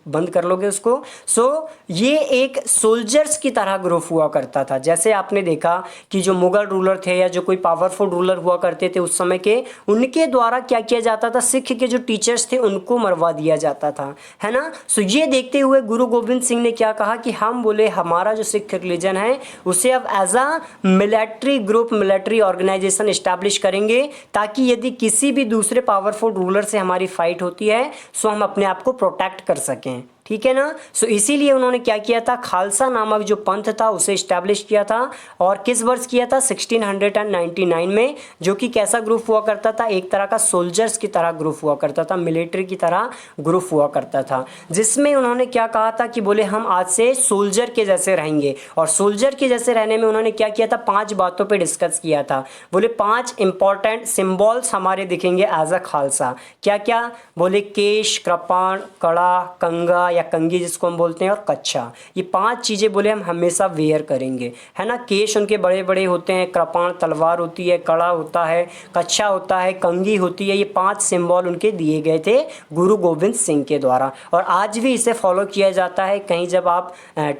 Speaker 1: बंद कर लोगे उसको। सो ये एक सोल्जर्स की तरह ग्रुप हुआ करता था। जैसे आपने देखा कि जो मुगल रूलर थे या जो कोई पावरफुल रूलर हुआ करते थे उस समय के, उनके द्वारा क्या किया जाता था, सिख के जो टीचर्स थे उनको मरवा दिया जाता था, है ना। सो ये देखते हुए गुरु गोविंद सिंह ने क्या कहा कि हम बोले हमारा जो सिख रिलीजन है उसे अब as a military group, military organisation establish करेंगे, ताकि यदि किसी भी दूसरे पावरफुल रूलर से हमारी फाइट होती है सो हम अपने आप को प्रोटेक्ट कर सकें। ठीक है ना। सो इसीलिए उन्होंने क्या किया था, खालसा नामक जो पंथ था उसे इस्टेब्लिश किया था। और किस वर्ष किया था, 1699 में, जो कि कैसा ग्रुप हुआ करता था, एक तरह का सोल्जर्स की तरह ग्रुप हुआ करता था, मिलिट्री की तरह ग्रुप हुआ करता था, जिसमें उन्होंने क्या कहा था कि बोले हम आज से सोल्जर के जैसे रहेंगे। और सोल्जर के जैसे रहने में उन्होंने क्या किया था, 5 बातों पर डिस्कस किया था। बोले 5 इंपॉर्टेंट सिम्बॉल्स हमारे दिखेंगे एज अ खालसा। क्या क्या, बोले केश, कृपाण, कड़ा, कंगा या कंगी जिसको हम बोलते हैं, और कच्छा। ये 5 चीज़ें बोले हम हमेशा वेयर करेंगे, है ना। केश उनके बड़े बड़े होते हैं, कृपाण तलवार होती है, कड़ा होता है, कच्छा होता है, कंगी होती है। ये 5 सिंबल उनके दिए गए थे गुरु गोविंद सिंह के द्वारा। और आज भी इसे फॉलो किया जाता है। कहीं जब आप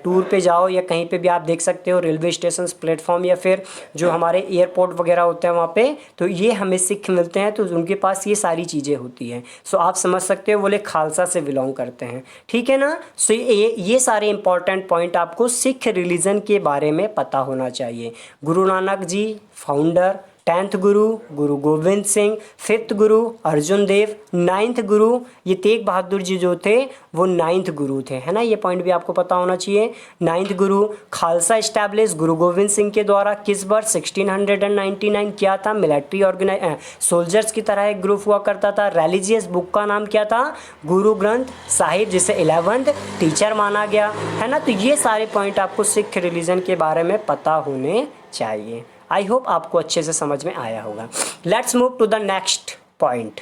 Speaker 1: टूर पे जाओ या कहीं पे भी आप देख सकते हो, रेलवे स्टेशन, प्लेटफॉर्म या फिर जो हमारे एयरपोर्ट वगैरह होते हैं वहाँ पे, तो ये हमें सिख मिलते हैं तो उनके पास ये सारी चीज़ें होती हैं। सो आप समझ सकते हो बोले खालसा से बिलोंग करते हैं। ठीक है ना। सो ये सारे इंपॉर्टेंट पॉइंट आपको सिख रिलीजन के बारे में पता होना चाहिए। गुरु नानक जी फाउंडर, 10th गुरु गुरु गोविंद सिंह, 5th गुरु अर्जुन देव, 9th गुरु ये तेग बहादुर जी जो थे वो 9th गुरु थे, है ना। ये पॉइंट भी आपको पता होना चाहिए। 9th गुरु खालसा इस्टेब्लिश गुरु गोविंद सिंह के द्वारा, किस वर्ष 1699। क्या था, मिलिट्री सोल्जर्स की तरह एक ग्रुप हुआ करता था। रिलीजियस बुक का नाम क्या था, गुरु ग्रंथ साहिब, जिसे 11th टीचर माना गया, है ना। तो ये सारे पॉइंट आपको सिख रिलीजन के बारे में पता होने चाहिए। आई होप आपको अच्छे से समझ में आया होगा। Let's move to the next point.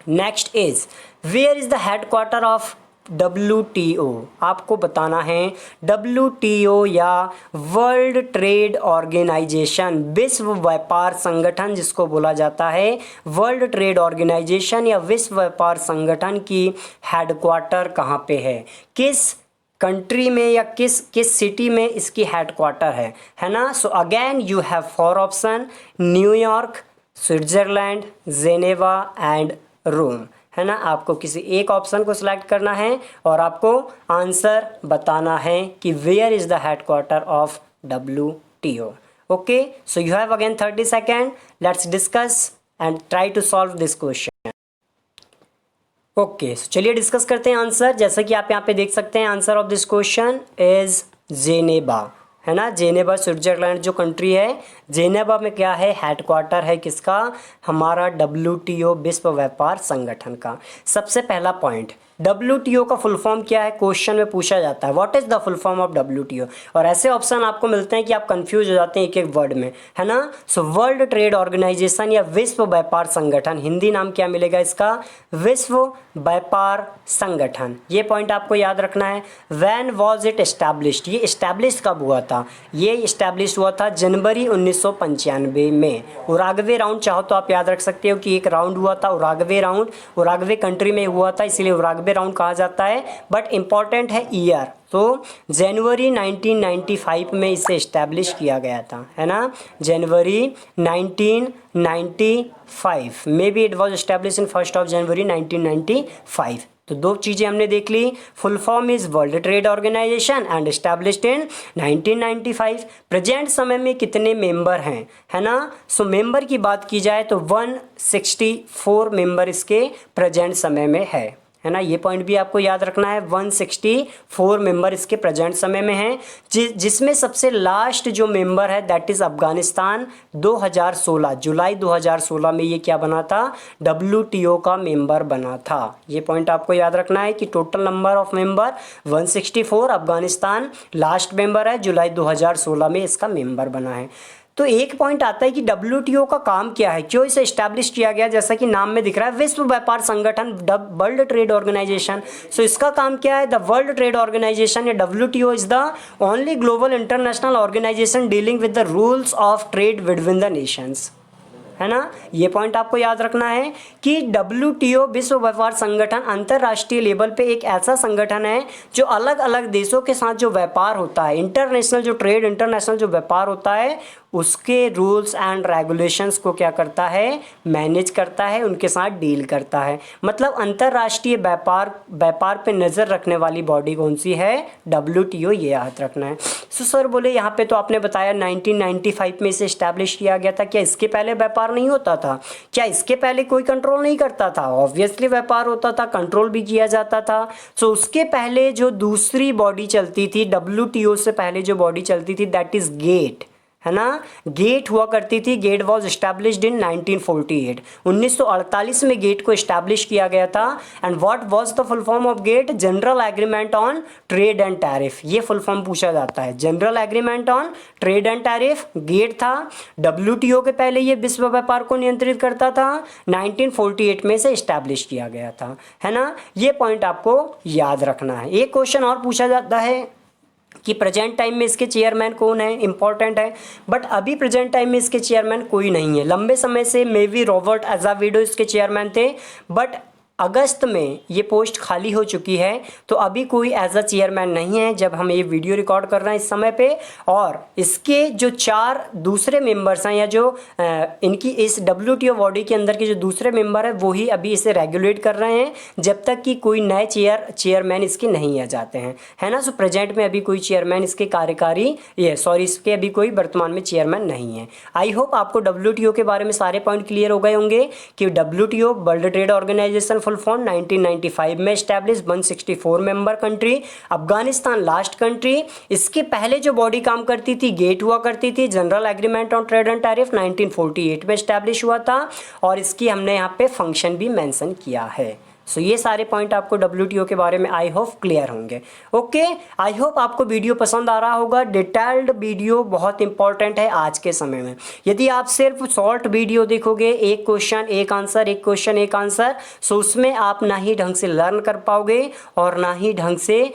Speaker 1: Next is where is the headquarter of WTO आपको बताना है। WTO या वर्ल्ड ट्रेड ऑर्गेनाइजेशन, विश्व व्यापार संगठन जिसको बोला जाता है, वर्ल्ड ट्रेड ऑर्गेनाइजेशन या विश्व व्यापार संगठन की हेडक्वार्टर कहाँ पे है, किस कंट्री में या किस सिटी में इसकी हेडक्वार्टर है ना। So again you have 4 option, New York, Switzerland, Geneva and Rome, है ना। आपको किसी एक ऑप्शन को सिलेक्ट करना है और आपको आंसर बताना है कि where is the headquarter of WTO। Okay, so you have again 30 second, let's discuss and try to solve this question. Okay, so चलिए डिस्कस करते हैं आंसर। जैसा कि आप यहाँ पे देख सकते हैं, answer of this question is Geneva, है ना। जेनेवा स्विट्जरलैंड जो कंट्री है, जेनेवा में क्या है, हेडक्वार्टर है किसका, हमारा WTO विश्व व्यापार संगठन का। सबसे पहला पॉइंट, WTO का फुल फॉर्म क्या है, क्वेश्चन में पूछा जाता है, what is the full form of WTO। और ऐसे ऑप्शन आपको मिलते हैं कि आप कंफ्यूज हो जाते हैं एक एक वर्ड में, है ना। सो वर्ल्ड ट्रेड ऑर्गेनाइजेशन या विश्व व्यापार संगठन, हिंदी नाम क्या मिलेगा इसका, विश्व व्यापार संगठन। ये पॉइंट आपको याद रखना है। व्हेन वाज इट एस्टैब्लिश्ड, ये एस्टैब्लिश कब हुआ था, ये एस्टैब्लिश हुआ था जनवरी 1995 में। उराग्वे राउंड चाहो तो आप याद रख सकते हो कि एक राउंड हुआ था उराग्वे राउंड, उराग्वे कंट्री में हुआ था, इसीलिए उराग्वे राउंड कहा जाता है। बट इंपॉर्टेंट है ईयर, तो जनवरी 1995 में इसे इस्टेब्लिश किया गया था, है ना। जनवरी 1995 maybe it was establish in 1 January 1995। तो दो चीज़ें हमने देख ली, full form is World trade Organization and established in 1995। Present समय में कितने मेंबर हैं, है ना। सो मेंबर की बात की जाए तो 164 मेंबर इसके प्रेजेंट समय में है ना। ये पॉइंट भी आपको याद रखना है, 164 मेंबर इसके प्रेजेंट समय में हैं, जिसमें सबसे लास्ट जो मेंबर है दैट इज़ अफगानिस्तान। 2016 जुलाई 2016 में ये क्या बना था, WTO का मेंबर बना था। ये पॉइंट आपको याद रखना है कि total number of member 164, Afghanistan last member है, जुलाई 2016 में इसका मेंबर बना है। तो एक पॉइंट आता है कि WTO का काम क्या है, क्यों इसे एस्टैब्लिश किया गया, जैसा कि नाम में दिख रहा है विश्व व्यापार संगठन, वर्ल्ड ट्रेड ऑर्गेनाइजेशन। सो इसका काम क्या है, द वर्ल्ड ट्रेड ऑर्गेनाइजेशन या WTO is the only global international organisation dealing with the rules of trade between the nations, है ना। ये पॉइंट आपको याद रखना है कि WTO विश्व व्यापार संगठन अंतर्राष्ट्रीय लेवल पे एक ऐसा संगठन है जो अलग अलग देशों के साथ जो व्यापार होता है, इंटरनेशनल जो ट्रेड, इंटरनेशनल जो व्यापार होता है, उसके रूल्स एंड रेगुलेशंस को क्या करता है, मैनेज करता है, उनके साथ डील करता है। मतलब अंतर्राष्ट्रीय व्यापार पे नज़र रखने वाली बॉडी कौन सी है, WTO, ये याद रखना है। सो सर बोले यहाँ पे तो आपने बताया 1995 में इसे इस्टेब्लिश किया गया था, क्या इसके पहले व्यापार नहीं होता था, क्या इसके पहले कोई कंट्रोल नहीं करता था, ऑब्वियसली व्यापार होता था, कंट्रोल भी किया जाता था। सो उसके पहले जो दूसरी बॉडी चलती थी, WTO से पहले जो बॉडी चलती थी दैट इज़ गेट, है ना। गेट हुआ करती थी, गेट वॉज इस्टेब्लिश्ड इन 1948, 1948 में गेट को इस्टेब्लिश किया गया था। And what was the full form of GATT, general agreement on trade and tariff, ये फुल फॉर्म पूछा जाता है, general agreement on trade and tariff GATT था। WTO के पहले ये विश्व व्यापार को नियंत्रित करता था, 1948 में से इस्टेब्लिश किया गया था, है ना। ये पॉइंट आपको याद रखना है। एक क्वेश्चन और पूछा जाता है कि प्रेजेंट टाइम में इसके चेयरमैन कौन है, इंपॉर्टेंट है, बट अभी प्रेजेंट टाइम में इसके चेयरमैन कोई नहीं है। लंबे समय से मे बी रॉबर्ट अज़ाविडो इसके चेयरमैन थे, बट अगस्त में ये पोस्ट खाली हो चुकी है, तो अभी कोई एज अ चेयरमैन नहीं है जब हम ये वीडियो रिकॉर्ड कर रहे हैं इस समय पे। और इसके जो 4 दूसरे मेंबर्स हैं या जो इनकी इस WTO बॉडी के अंदर के जो दूसरे मेंबर हैं वो ही अभी इसे रेगुलेट कर रहे हैं, जब तक कि कोई नए चेयरमैन इसके नहीं आ जाते हैं, है ना। सो प्रेजेंट में अभी कोई चेयरमैन इसके इसके अभी कोई वर्तमान में चेयरमैन नहीं है। आई होप आपको WTO के बारे में सारे पॉइंट क्लियर हो गए होंगे कि WTO world trade organisation full form 1995 में establish, 164 member country, Afghanistan last country. इसके पहले जो बॉडी काम करती थी गेट हुआ करती थी, general agreement on trade and tariff 1948 में एस्टैब्लिश हुआ था, और इसकी हमने यहाँ पे फंक्शन भी मेंशन किया है। सो ये सारे पॉइंट आपको WTO के बारे में आई होप क्लियर होंगे। ओके, आई होप आपको वीडियो पसंद आ रहा होगा। डिटेल्ड वीडियो बहुत इंपॉर्टेंट है आज के समय में। यदि आप सिर्फ शॉर्ट वीडियो देखोगे, एक क्वेश्चन एक आंसर, एक क्वेश्चन एक आंसर, सो उसमें आप ना ही ढंग से लर्न कर पाओगे और ना ही ढंग से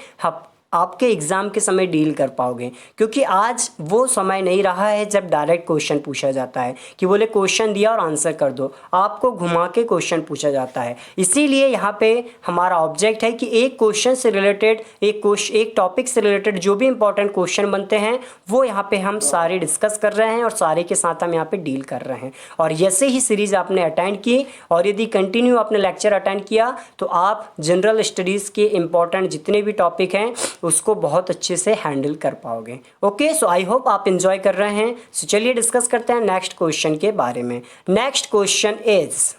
Speaker 1: आपके एग्ज़ाम के समय डील कर पाओगे, क्योंकि आज वो समय नहीं रहा है जब डायरेक्ट क्वेश्चन पूछा जाता है कि बोले क्वेश्चन दिया और आंसर कर दो। आपको घुमा के क्वेश्चन पूछा जाता है। इसीलिए यहाँ पे हमारा ऑब्जेक्ट है कि एक क्वेश्चन से रिलेटेड, एक टॉपिक से रिलेटेड जो भी इंपॉर्टेंट क्वेश्चन बनते हैं वो यहाँ पे हम सारे डिस्कस कर रहे हैं और सारे के साथ हम यहाँ पे डील कर रहे हैं। और जैसे ही सीरीज़ आपने अटेंड की और यदि कंटिन्यू आपने लेक्चर अटेंड किया तो आप जनरल स्टडीज़ के इंपॉर्टेंट जितने भी टॉपिक हैं उसको बहुत अच्छे से हैंडल कर पाओगे। ओके, सो आई होप आप एंजॉय कर रहे हैं। सो चलिए डिस्कस करते हैं नेक्स्ट क्वेश्चन के बारे में। नेक्स्ट क्वेश्चन इज,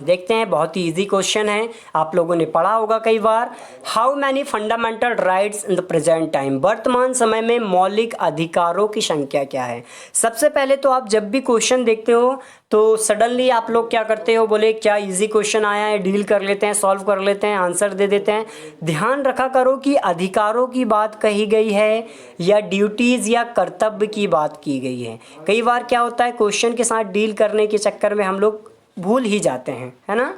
Speaker 1: देखते हैं, बहुत ही इजी क्वेश्चन है, आप लोगों ने पढ़ा होगा कई बार। How many fundamental rights in the present time, वर्तमान समय में मौलिक अधिकारों की संख्या क्या है। सबसे पहले तो आप जब भी क्वेश्चन देखते हो तो सडनली आप लोग क्या करते हो, बोले क्या इजी क्वेश्चन आया है, डील कर लेते हैं, सॉल्व कर लेते हैं, आंसर दे देते हैं। ध्यान रखा करो कि अधिकारों की बात कही गई है या ड्यूटीज़ या कर्तव्य की बात की गई है। कई बार क्या होता है, क्वेश्चन के साथ डील करने के चक्कर में हम लोग भूल ही जाते हैं, है ना,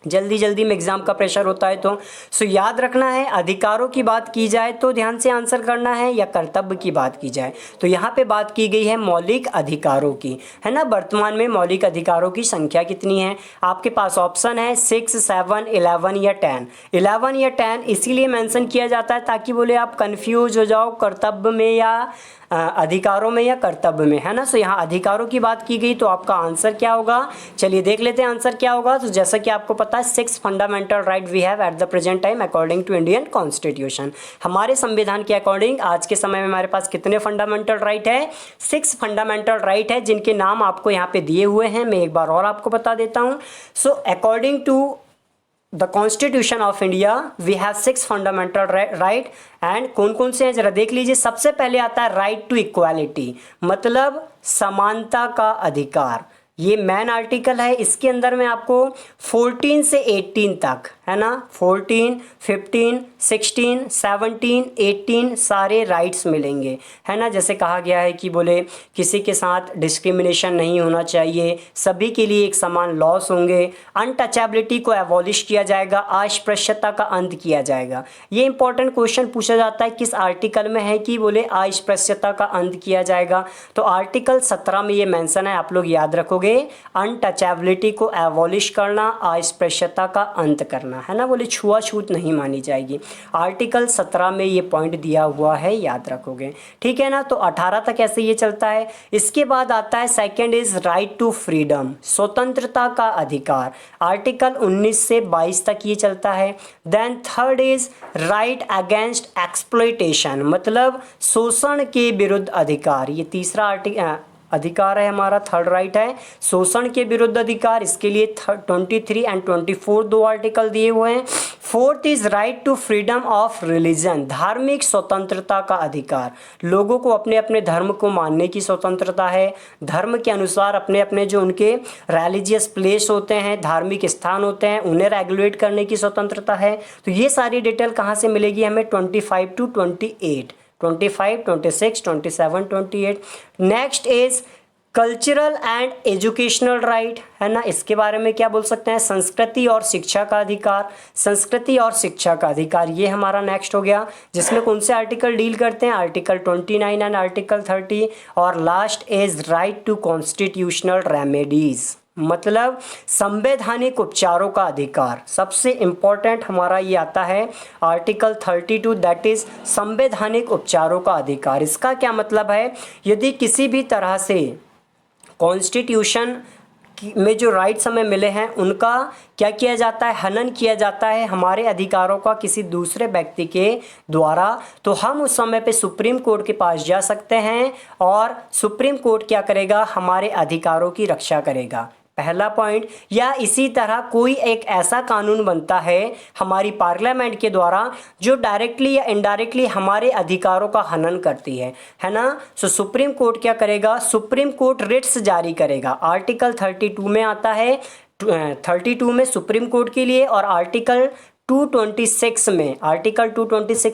Speaker 1: जल्दी जल्दी में एग्ज़ाम का प्रेशर होता है। तो सो याद रखना है, अधिकारों की बात की जाए तो ध्यान से आंसर करना है, या कर्तव्य की बात की जाए तो यहाँ पे बात की गई है मौलिक अधिकारों की, है ना। वर्तमान में मौलिक अधिकारों की संख्या कितनी है, आपके पास ऑप्शन है 6, 7, 11 या 10। 11 या 10 इसीलिए मेंशन किया जाता है ताकि बोले आप कंफ्यूज हो जाओ कर्तव्य में या अधिकारों में या कर्तव्य में, है ना। सो यहाँ अधिकारों की बात की गई तो आपका आंसर क्या होगा, चलिए देख लेते हैं आंसर क्या होगा। तो जैसा कि आपको पता है 6 fundamental right we have at the present time according to Indian constitution. हमारे संविधान के अकॉर्डिंग आज के समय में हमारे पास कितने फंडामेंटल राइट है, 6 फंडामेंटल राइट है, जिनके नाम आपको यहाँ पे दिए हुए हैं। मैं एक बार और आपको बता देता हूँ। So according to the constitution of India we have 6 fundamental right and कौन कौन से हैं जरा देख लीजिए। सबसे पहले आता है राइट टू इक्वालिटी, मतलब समानता का अधिकार। ये मेन आर्टिकल है, इसके अंदर में आपको 14 से 18 तक, है ना, 14, 15, 16, 17, 18 सारे राइट्स मिलेंगे, है ना। जैसे कहा गया है कि बोले किसी के साथ डिस्क्रिमिनेशन नहीं होना चाहिए, सभी के लिए एक समान लॉस होंगे, अनटचेबिलिटी को एबॉलिश किया जाएगा, अस्पृश्यता का अंत किया जाएगा। ये इंपॉर्टेंट क्वेश्चन पूछा जाता है किस आर्टिकल में है कि बोले अस्पृश्यता का अंत किया जाएगा। तो आर्टिकल 17 में ये मेंशन है, आप लोग याद रखोगे, अनटचेबिलिटी को एबॉलिश करना, अस्पृश्यता का अंत करना, है ना, बोले छुआछूत नहीं मानी जाएगी। आर्टिकल 17 में ये पॉइंट दिया हुआ है, याद रखोगे, ठीक है ना। तो 18 तक ऐसे ये चलता है। इसके बाद आता है second is right to freedom, स्वतंत्रता का अधिकार, आर्टिकल 19 से 22 तक ये चलता है। Then third is right against exploitation, मतलब शोषण के विरुद्ध अधिकार। ये तीसरा अधिकार है हमारा, थर्ड राइट है, शोषण के विरुद्ध अधिकार। इसके लिए 23 एंड 24 दो आर्टिकल दिए हुए हैं। Fourth is right to freedom of religion, धार्मिक स्वतंत्रता का अधिकार, लोगों को अपने अपने धर्म को मानने की स्वतंत्रता है, धर्म के अनुसार अपने अपने जो उनके रिलीजियस प्लेस होते हैं, धार्मिक स्थान होते हैं, उन्हें रेगुलेट करने की स्वतंत्रता है। तो ये सारी डिटेल कहाँ से मिलेगी हमें, 25 to 28, 25, 26, 27, 28। Next is cultural and educational right, है ना। इसके बारे में क्या बोल सकते हैं, संस्कृति और शिक्षा का अधिकार, संस्कृति और शिक्षा का अधिकार, ये हमारा नेक्स्ट हो गया, जिसमें कौन से आर्टिकल डील करते हैं, आर्टिकल 29 एंड आर्टिकल 30। और last is right to constitutional remedies, मतलब संवैधानिक उपचारों का अधिकार। सबसे इंपॉर्टेंट हमारा ये आता है आर्टिकल 32, दैट इज संवैधानिक उपचारों का अधिकार। इसका क्या मतलब है, यदि किसी भी तरह से कॉन्स्टिट्यूशन में जो राइट्स हमें मिले हैं उनका क्या किया जाता है, हनन किया जाता है हमारे अधिकारों का किसी दूसरे व्यक्ति के द्वारा, तो हम उस समय पे सुप्रीम कोर्ट के पास जा सकते हैं और सुप्रीम कोर्ट क्या करेगा, हमारे अधिकारों की रक्षा करेगा, पहला पॉइंट। या इसी तरह कोई एक ऐसा कानून बनता है हमारी पार्लियामेंट के द्वारा जो डायरेक्टली या इनडायरेक्टली हमारे अधिकारों का हनन करती है ना। सो सुप्रीम कोर्ट क्या करेगा, सुप्रीम कोर्ट रिट्स जारी करेगा। आर्टिकल 32 में आता है 32 में सुप्रीम कोर्ट के लिए और आर्टिकल 226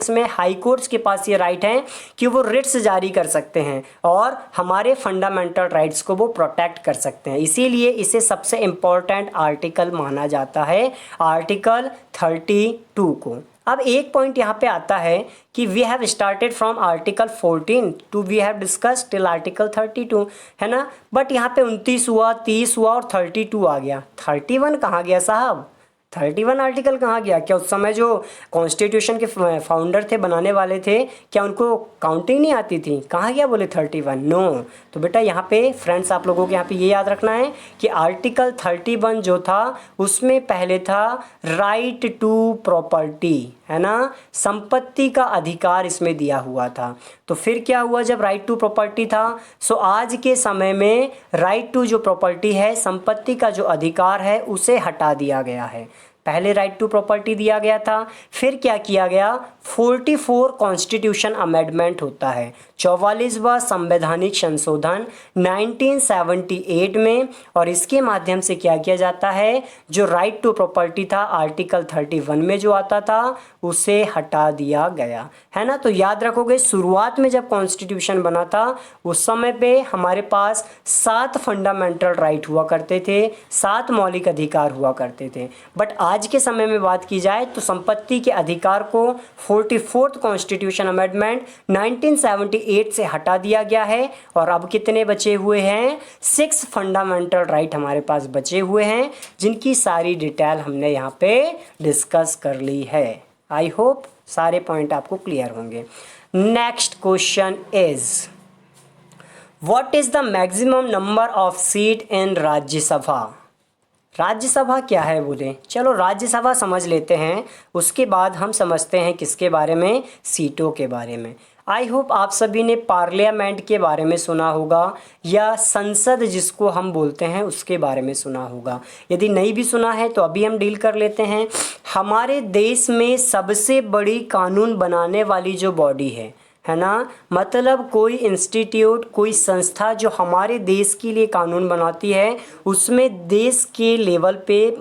Speaker 1: में हाई कोर्ट्स के पास ये राइट है कि वो रिट्स जारी कर सकते हैं और हमारे फंडामेंटल राइट्स को वो प्रोटेक्ट कर सकते हैं। इसीलिए इसे सबसे इम्पोर्टेंट आर्टिकल माना जाता है, आर्टिकल 32 को। अब एक पॉइंट यहाँ पे आता है कि we have started from article 14 to we have discussed till article 32, है ना। बट यहाँ पे 29 हुआ, 30 हुआ और 32 आ गया। 31 कहाँ गया साहब? 31 आर्टिकल कहाँ गया? क्या उस समय जो कॉन्स्टिट्यूशन के फाउंडर थे, बनाने वाले थे, क्या उनको काउंटिंग नहीं आती थी? कहाँ गया बोले 31? नो। तो बेटा यहाँ पे फ्रेंड्स आप लोगों को यहाँ पे ये याद रखना है कि आर्टिकल 31 जो था उसमें पहले था राइट टू प्रॉपर्टी, है ना, संपत्ति का अधिकार इसमें दिया हुआ था। तो फिर क्या हुआ जब राइट टू प्रॉपर्टी था? सो आज के समय में राइट टू जो प्रॉपर्टी है, संपत्ति का जो अधिकार है, उसे हटा दिया गया है। पहले राइट टू प्रॉपर्टी दिया गया था, फिर क्या किया गया? 44 कॉन्स्टिट्यूशन अमेंडमेंट होता है, 44वां संवैधानिक संशोधन 1978 में, और इसके माध्यम से क्या किया जाता है? जो राइट टू प्रॉपर्टी था आर्टिकल 31 में जो आता था उसे हटा दिया गया, है ना। तो याद रखोगे शुरुआत में जब कॉन्स्टिट्यूशन बना था उस समय पे हमारे पास 7 फंडामेंटल राइट हुआ करते थे, 7 मौलिक अधिकार हुआ करते थे। बट आज के समय में बात की जाए तो संपत्ति के अधिकार को 44th कॉन्स्टिट्यूशन अमेंडमेंट 1978 से हटा दिया गया है और अब कितने बचे हुए हैं? 6 फंडामेंटल राइट हमारे पास बचे हुए हैं, जिनकी सारी डिटेल हमने यहाँ पे डिस्कस कर ली है। आई होप सारे पॉइंट आपको क्लियर होंगे। Next question is what is the maximum number of seat in Rajya Sabha? Rajya Sabha क्या है बोले? चलो राज्यसभा समझ लेते हैं, उसके बाद हम समझते हैं किसके बारे में? सीटों के बारे में। आई होप आप सभी ने पार्लियामेंट के बारे में सुना होगा या संसद जिसको हम बोलते हैं उसके बारे में सुना होगा। यदि नहीं भी सुना है तो अभी हम डील कर लेते हैं। हमारे देश में सबसे बड़ी कानून बनाने वाली जो बॉडी है ना, मतलब कोई इंस्टीट्यूट, कोई संस्था जो हमारे देश के लिए कानून बनाती है, उसमें देश के लेवल पे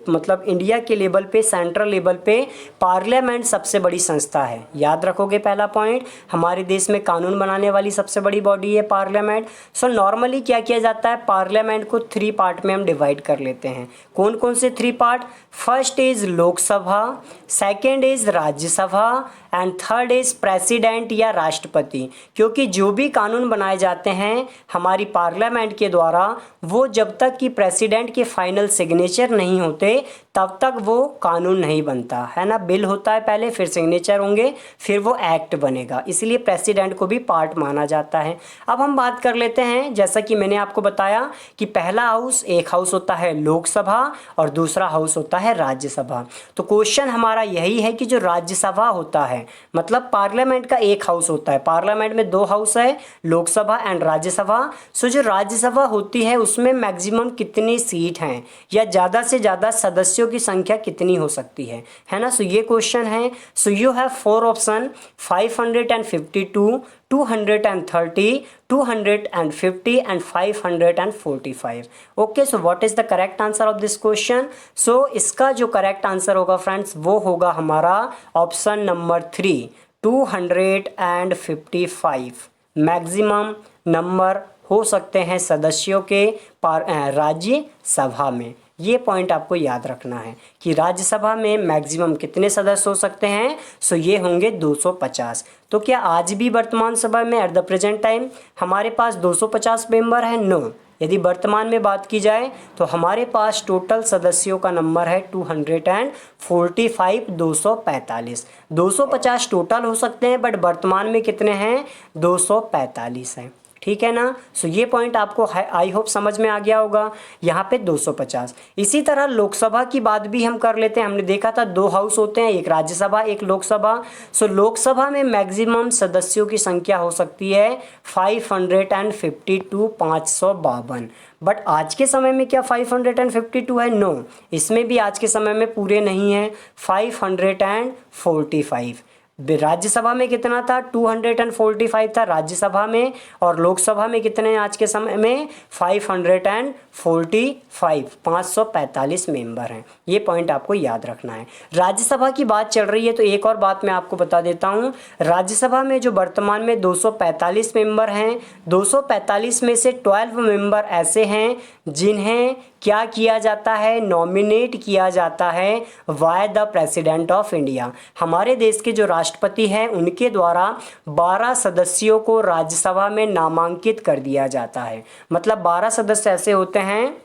Speaker 1: मतलब इंडिया के लेवल पे, सेंट्रल लेवल पे पार्लियामेंट सबसे बड़ी संस्था है। याद रखोगे पहला पॉइंट, हमारे देश में कानून बनाने वाली सबसे बड़ी बॉडी है पार्लियामेंट। सो नॉर्मली क्या किया जाता है? पार्लियामेंट को 3 पार्ट में हम डिवाइड कर लेते हैं। कौन कौन से 3 part? First is Lok Sabha, second is Rajya Sabha and third is president या राष्ट्रपति। क्योंकि जो भी कानून बनाए जाते हैं हमारी पार्लियामेंट के द्वारा, वो जब तक कि प्रेसिडेंट के फाइनल सिग्नेचर नहीं होते तब तक वो कानून नहीं बनता, है ना। बिल होता है पहले, फिर सिग्नेचर होंगे, फिर वो एक्ट बनेगा। इसलिए प्रेसिडेंट को भी पार्ट माना जाता है। अब हम बात कर लेते हैं, जैसा कि मैंने आपको बताया कि पहला हाउस, एक हाउस होता है लोकसभा और दूसरा हाउस होता है राज्यसभा। तो क्वेश्चन हमारा यही है कि जो राज्यसभा होता है, मतलब पार्लियामेंट का एक हाउस होता है, पार्लियामेंट में 2 हाउस है, लोकसभा एंड राज्यसभा। सो जो राज्यसभा होती है उसमें मैक्सिमम कितनी सीट हैं या ज़्यादा से ज़्यादा सदस्यों की संख्या कितनी हो सकती है ना। सो ये क्वेश्चन है। So you have 4 option, 552, 230, 250 and 545। Okay, so what is the correct answer of this question? So इसका जो करेक्ट आंसर होगा फ्रेंड्स वो होगा हमारा ऑप्शन नंबर 3, 255 मैक्सिमम नंबर हो सकते हैं सदस्यों के राज्यसभा में। ये पॉइंट आपको याद रखना है कि राज्यसभा में मैक्सिमम कितने सदस्य हो सकते हैं। सो ये होंगे 250। तो क्या आज भी वर्तमान सभा में एट द प्रेजेंट टाइम हमारे पास 250 मेंबर है? नो। यदि वर्तमान में बात की जाए तो हमारे पास टोटल सदस्यों का नंबर है 245, 245। 250 टोटल हो सकते हैं बट वर्तमान में कितने हैं? 245 हैं। ठीक है ना। सो ये पॉइंट आपको आई होप समझ में आ गया होगा। यहाँ पे 250। इसी तरह लोकसभा की बात भी हम कर लेते हैं। हमने देखा था 2 हाउस होते हैं, एक राज्यसभा एक लोकसभा। सो लोकसभा में मैक्सिमम सदस्यों की संख्या हो सकती है 552, 552। बट आज के समय में क्या 552 है? नो, इसमें भी आज के समय में पूरे नहीं हैं, 545। राज्यसभा में कितना था, 245 था राज्यसभा में, और लोकसभा में कितने आज के समय में 545, 545 मेंबर हैं। ये पॉइंट आपको याद रखना है। राज्यसभा की बात चल रही है तो एक और बात मैं आपको बता देता हूँ, राज्यसभा में जो वर्तमान में 245 मेंबर हैं, 245 में से 12 मेंबर ऐसे हैं जिन्हें क्या किया जाता है, नॉमिनेट किया जाता है by the president of India. हमारे देश के जो राष्ट्रपति हैं उनके द्वारा 12 सदस्यों को राज्यसभा में नामांकित कर दिया जाता है। मतलब 12 सदस्य ऐसे होते हैं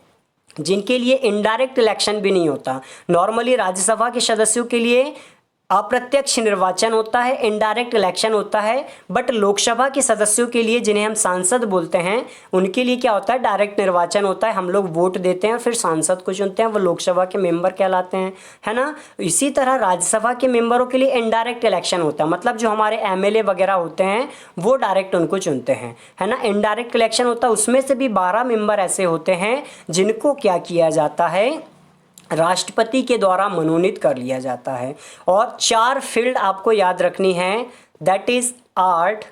Speaker 1: जिनके लिए इनडायरेक्ट इलेक्शन भी नहीं होता। नॉर्मली राज्यसभा के सदस्यों के लिए अप्रत्यक्ष निर्वाचन होता है, इनडायरेक्ट इलेक्शन होता है, बट लोकसभा के सदस्यों के लिए जिन्हें हम सांसद बोलते हैं उनके लिए क्या होता है, डायरेक्ट निर्वाचन होता है। हम लोग वोट देते हैं फिर सांसद को चुनते हैं, वो लोकसभा के मेंबर कहलाते हैं, है ना। इसी तरह राज्यसभा के मेंबरों के लिए इनडायरेक्ट इलेक्शन होता है, मतलब जो हमारे एमएलए वगैरह होते हैं वो डायरेक्ट उनको चुनते हैं, है ना। इनडायरेक्ट इलेक्शन होता है, उसमें से भी 12 मेंबर ऐसे होते हैं जिनको क्या किया जाता है, राष्ट्रपति के द्वारा मनोनीत कर लिया जाता है। और 4 फील्ड आपको याद रखनी है, that is art,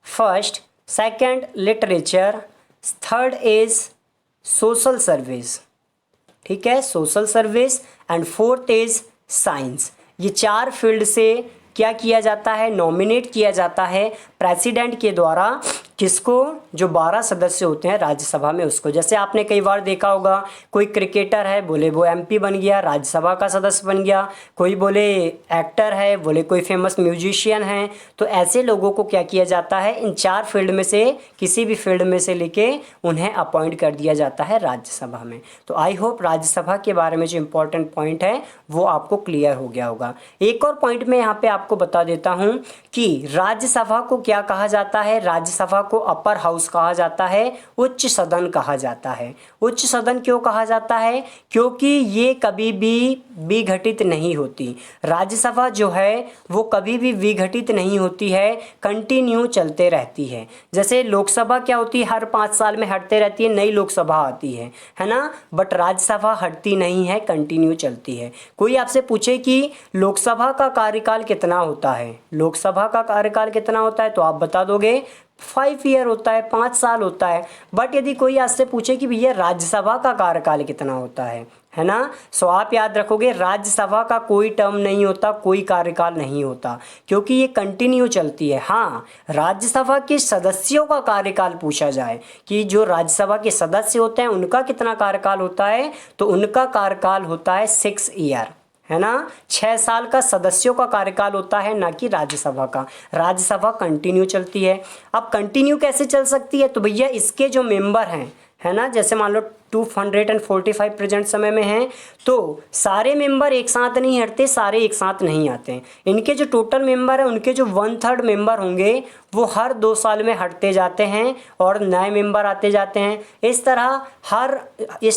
Speaker 1: first, second literature, third is social service, ठीक है, social service, and fourth is science. ये 4 फील्ड से क्या किया जाता है, नॉमिनेट किया जाता है प्रेसिडेंट के द्वारा। किसको, जो 12 सदस्य होते हैं राज्यसभा में उसको। जैसे आपने कई बार देखा होगा, कोई क्रिकेटर है बोले वो एमपी बन गया, राज्यसभा का सदस्य बन गया, कोई बोले एक्टर है, बोले कोई फेमस म्यूजिशियन है। तो ऐसे लोगों को क्या किया जाता है, इन 4 फील्ड में से किसी भी फील्ड में से लेके उन्हें अपॉइंट कर दिया जाता है राज्यसभा में। तो आई होप राज्यसभा के बारे में जो इंपॉर्टेंट पॉइंट है वो आपको क्लियर हो गया होगा। एक और पॉइंट मैं यहाँ पे आपको बता देता हूँ कि राज्यसभा को क्या कहा जाता है, राज्यसभा को अपर हाउस कहा जाता है, उच्च सदन कहा जाता है। उच्च सदन क्यों कहा जाता है, क्योंकि ये कभी भी विघटित नहीं होती। राज्यसभा जो है वो कभी भी विघटित नहीं होती है, कंटिन्यू चलते रहती है। जैसे लोकसभा क्या होती है, हर 5 साल में हटते रहती है, नई लोकसभा आती है ना, बट राज्यसभा हटती नहीं है, कंटिन्यू चलती है। कोई आपसे पूछे कि लोकसभा का कार्यकाल कितना होता है, लोकसभा का कार्यकाल कितना होता है, तो आप बता दोगे 5 ईयर होता है, 5 साल होता है। बट यदि कोई आपसे पूछे कि भैया राज्यसभा का कार्यकाल कितना होता है ना, सो आप याद रखोगे राज्यसभा का कोई टर्म नहीं होता, कोई कार्यकाल नहीं होता, क्योंकि ये कंटिन्यू चलती है। हाँ, राज्यसभा के सदस्यों का कार्यकाल पूछा जाए कि जो राज्यसभा के सदस्य होते हैं उनका कितना कार्यकाल होता है, तो उनका कार्यकाल होता है 6 ईयर, है ना। 6 साल का सदस्यों का कार्यकाल होता है, ना कि राज्यसभा का। राज्यसभा कंटिन्यू चलती है। अब कंटिन्यू कैसे चल सकती है, तो भैया इसके जो मेंबर हैं, है ना, जैसे मान लो 245 प्रेजेंट समय में हैं, तो सारे मेंबर एक साथ नहीं हटते, सारे एक साथ नहीं आते हैं। इनके जो टोटल मेंबर हैं उनके जो 1/3 मेंबर होंगे वो हर 2 साल में हटते जाते हैं और नए मेंबर आते जाते हैं। इस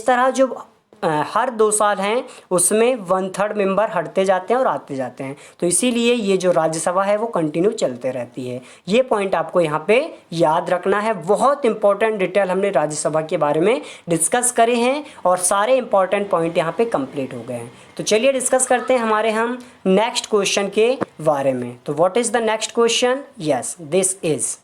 Speaker 1: तरह जो हर 2 साल हैं उसमें 1/3 मेंबर हटते जाते हैं और आते जाते हैं। तो इसीलिए ये जो राज्यसभा है वो कंटिन्यू चलते रहती है। ये पॉइंट आपको यहाँ पे याद रखना है। बहुत इंपॉर्टेंट डिटेल हमने राज्यसभा के बारे में डिस्कस करे हैं और सारे इंपॉर्टेंट पॉइंट यहाँ पे कंप्लीट हो गए हैं। तो चलिए डिस्कस करते हैं हम नेक्स्ट क्वेश्चन के बारे में। तो what is the next question, yes this is,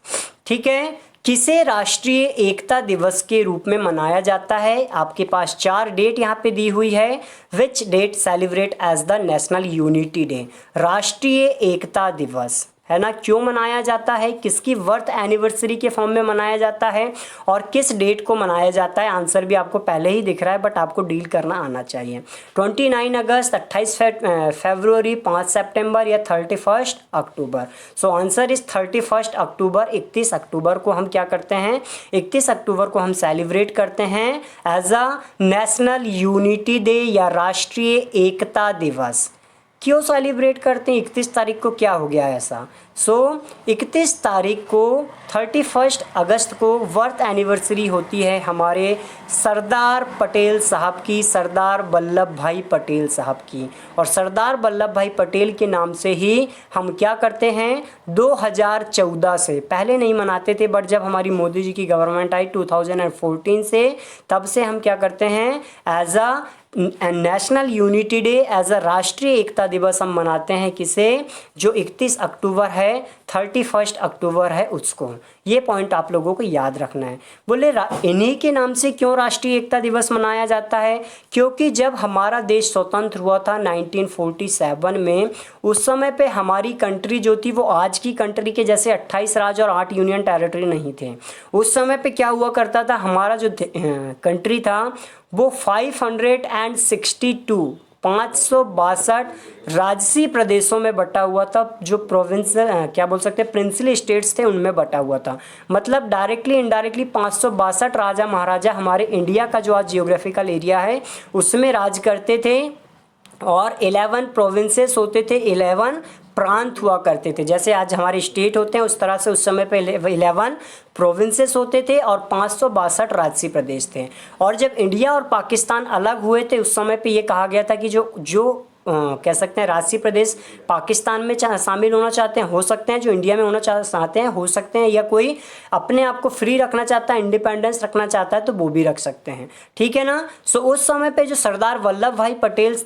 Speaker 1: ठीक है, किसे राष्ट्रीय एकता दिवस के रूप में मनाया जाता है। आपके पास 4 डेट यहाँ पे दी हुई है। Which date celebrate as the national unity day, राष्ट्रीय एकता दिवस, है ना, क्यों मनाया जाता है, किसकी बर्थ एनिवर्सरी के फॉर्म में मनाया जाता है और किस डेट को मनाया जाता है। आंसर भी आपको पहले ही दिख रहा है, बट आपको डील करना आना चाहिए। 29 अगस्त, 28 फरवरी, 5 सितंबर या 31 अक्टूबर। सो आंसर इज 31 अक्टूबर। 31 अक्टूबर को हम क्या करते हैं, 31 अक्टूबर को हम सेलिब्रेट करते हैं as a national unity day या राष्ट्रीय एकता दिवस। क्यों सेलिब्रेट करते हैं, 31 तारीख को क्या हो गया ऐसा। 31 तारीख को 31 अगस्त को बर्थ एनिवर्सरी होती है हमारे सरदार पटेल साहब की, सरदार वल्लभ भाई पटेल साहब की। और सरदार वल्लभ भाई पटेल के नाम से ही हम क्या करते हैं, 2014 से, पहले नहीं मनाते थे बट जब हमारी मोदी जी की गवर्नमेंट आई 2014 से, तब से हम क्या करते हैं, as a national unity day, as a राष्ट्रीय एकता दिवस हम मनाते हैं। किसे, जो 31 अक्टूबर है, 31 अक्टूबर है उसको। ये पॉइंट आप लोगों को याद रखना है। बोले इन्हीं के नाम से क्यों राष्ट्रीय एकता दिवस मनाया जाता है, क्योंकि जब हमारा देश स्वतंत्र हुआ था 1947 में, उस समय पे हमारी कंट्री जो थी वो आज की कंट्री के जैसे 28 राज्य और 8 यूनियन टेरिटरी नहीं थे। उस समय पे क्या हुआ करता था, हमारा जो कंट्री था वो 562 राजसी प्रदेशों में बटा हुआ था, जो प्रोविंशियल क्या बोल सकते हैं, प्रिंसली स्टेट्स थे, उनमें बटा हुआ था। मतलब डायरेक्टली इनडायरेक्टली 562 राजा महाराजा हमारे इंडिया का जो आज जियोग्राफिकल एरिया है उसमें राज करते थे। और 11 प्रोविंसेस होते थे, 11 प्रांत हुआ करते थे। जैसे आज हमारे स्टेट होते हैं उस तरह से उस समय पे 11 प्रोविंसेस होते थे और 562 राजसी प्रदेश थे। और जब इंडिया और पाकिस्तान अलग हुए थे उस समय पे ये कहा गया था कि जो कह सकते हैं राजसी प्रदेश पाकिस्तान में शामिल होना चाहते हैं हो सकते हैं, जो इंडिया में होना चाहते हैं हो सकते हैं, या कोई अपने आप को फ्री रखना चाहता है, इंडिपेंडेंस रखना चाहता है तो वो भी रख सकते हैं। ठीक है ना। सो उस समय पे जो सरदार वल्लभ भाई पटेल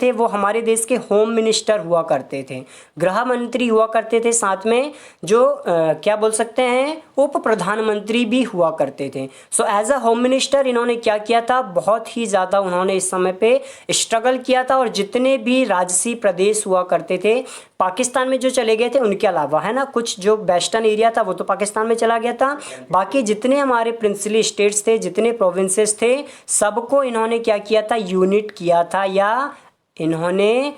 Speaker 1: थे वो हमारे देश के होम मिनिस्टर हुआ करते थे, गृह मंत्री हुआ करते थे, साथ में जो क्या बोल सकते हैं उप प्रधानमंत्री भी हुआ करते थे। So as a home minister इन्होंने क्या किया था, बहुत ही ज़्यादा उन्होंने इस समय पे स्ट्रगल किया था। और जितने भी राजसी प्रदेश हुआ करते थे पाकिस्तान में जो चले गए थे उनके अलावा, है ना, कुछ जो वेस्टर्न एरिया था वो तो पाकिस्तान में चला गया था, बाकी जितने हमारे प्रिंसली स्टेट्स थे, जितने प्रोविंसेस थे, सबको इन्होंने क्या किया था, यूनिट किया था, या इन्होंने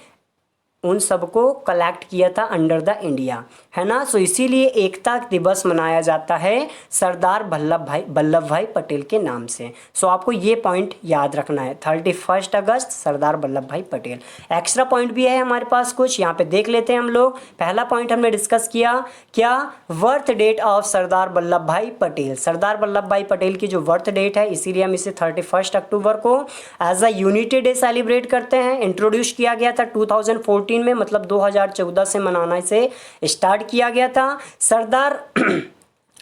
Speaker 1: उन सबको कलेक्ट किया था अंडर द इंडिया, है ना। सो इसीलिए एकता दिवस मनाया जाता है सरदार वल्लभ भाई पटेल के नाम से। सो आपको ये पॉइंट याद रखना है, 31 अगस्त सरदार वल्लभ भाई पटेल। एक्स्ट्रा पॉइंट भी है हमारे पास कुछ, यहाँ पे देख लेते हैं हम लोग। पहला पॉइंट हमने डिस्कस किया, क्या, birth date of Sardar Vallabh भाई पटेल। सरदार वल्लभ भाई पटेल की जो बर्थ डेट है, इसीलिए हम इसे 31 अक्टूबर को as a unity day celebrate करते हैं। इंट्रोड्यूस किया गया था 2014 में, मतलब 2014 से मनाना इसे स्टार्ट किया गया था। सरदार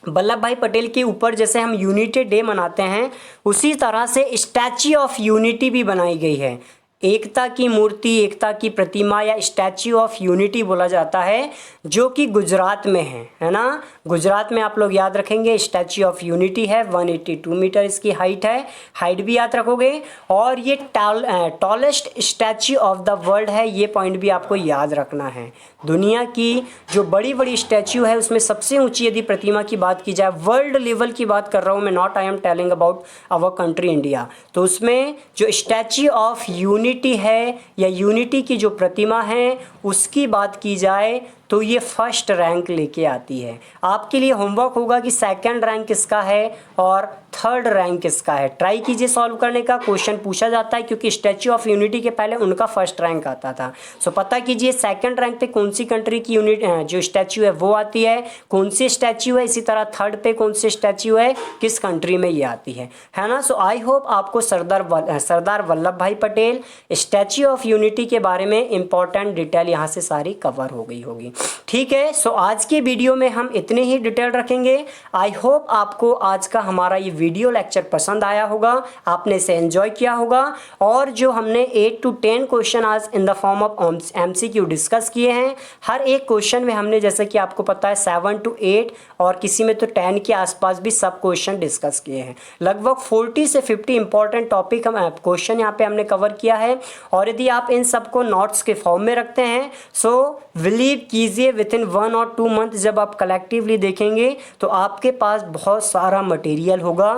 Speaker 1: वल्लभ भाई पटेल के ऊपर जैसे हम यूनिटी डे मनाते हैं उसी तरह से स्टैच्यू ऑफ यूनिटी भी बनाई गई है। एकता की मूर्ति, एकता की प्रतिमा या स्टैच्यू ऑफ यूनिटी बोला जाता है, जो कि गुजरात में है ना। गुजरात में आप लोग याद रखेंगे स्टैच्यू ऑफ यूनिटी है, 182 मीटर इसकी हाइट है, हाइट भी याद रखोगे। और ये tallest statue of the world है, ये पॉइंट भी आपको याद रखना है। दुनिया की जो बड़ी बड़ी स्टैच्यू है उसमें सबसे ऊंची यदि प्रतिमा की बात की जाए, वर्ल्ड लेवल की बात कर रहा हूँ मैं, not I am telling about our country India, तो उसमें जो स्टैच्यू ऑफ यूनिटी है या यूनिटी की जो प्रतिमा है उसकी बात की जाए तो ये फर्स्ट रैंक लेके आती है। आपके लिए होमवर्क होगा कि सेकंड रैंक किसका है और थर्ड रैंक किसका है। ट्राई कीजिए सॉल्व करने का, क्वेश्चन पूछा जाता है क्योंकि स्टैच्यू ऑफ यूनिटी के पहले उनका फर्स्ट रैंक आता था। सो पता कीजिए सेकंड रैंक पे कौन सी कंट्री की यूनिट जो स्टैच्यू है वो आती है, कौन सी स्टैच्यू है, इसी तरह थर्ड पे कौन सी स्टैच्यू है, किस कंट्री में ये आती है ना। सो आई होप आपको सरदार वल्लभ भाई पटेल स्टैच्यू ऑफ यूनिटी के बारे में इंपॉर्टेंट डिटेल यहाँ से सारी कवर हो गई होगी। ठीक है। सो आज के वीडियो में हम इतने ही डिटेल रखेंगे। आई होप आपको आज का हमारा ये वीडियो लेक्चर पसंद आया होगा, आपने इसे एंजॉय किया होगा। और जो हमने 8 to 10 क्वेश्चन आज in the form of MCQ discuss किए हैं, हर एक क्वेश्चन में हमने जैसे कि आपको पता है 7 to 8 और किसी में तो 10 के आसपास भी सब क्वेश्चन डिस्कस किए हैं। लगभग 40 से 50 इंपॉर्टेंट टॉपिक हम क्वेश्चन यहाँ पे हमने कवर किया है। और यदि आप इन सबको नोट्स के फॉर्म में रखते हैं सो बिलीव कीजिए विद इन 1 or 2 मंथ जब आप कलेक्टिवली देखेंगे तो आपके पास बहुत सारा मटेरियल होगा,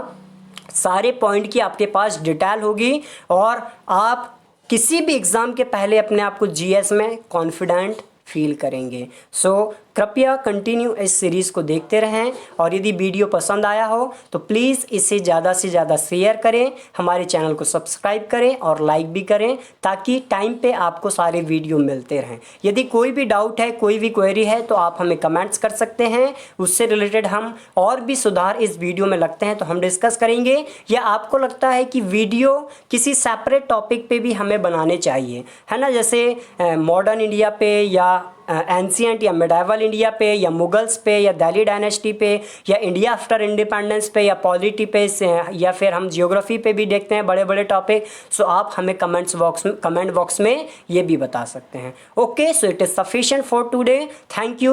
Speaker 1: सारे पॉइंट की आपके पास डिटेल होगी और आप किसी भी एग्ज़ाम के पहले अपने आप को GS में कॉन्फिडेंट फील करेंगे। सो कृपया कंटिन्यू इस सीरीज़ को देखते रहें और यदि वीडियो पसंद आया हो तो प्लीज़ इसे ज़्यादा से ज़्यादा शेयर करें, हमारे चैनल को सब्सक्राइब करें और लाइक भी करें ताकि टाइम पे आपको सारे वीडियो मिलते रहें। यदि कोई भी डाउट है, कोई भी क्वेरी है तो आप हमें कमेंट्स कर सकते हैं, उससे रिलेटेड हम और भी सुधार इस वीडियो में लगते हैं तो हम डिस्कस करेंगे। या आपको लगता है कि वीडियो किसी सेपरेट टॉपिक पे भी हमें बनाने चाहिए, है ना, जैसे मॉडर्न इंडिया पे या एंशियंट या मिडाइवल इंडिया पे या मुगल्स पे या दिल्ली डायनेस्टी पे या इंडिया आफ्टर इंडिपेंडेंस पे या पॉलिटी पे या फिर हम जियोग्राफी पे भी देखते हैं बड़े बड़े टॉपिक। सो आप हमें कमेंट बॉक्स में ये भी बता सकते हैं। Okay, so it is sufficient for today. Thank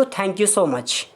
Speaker 1: you so much.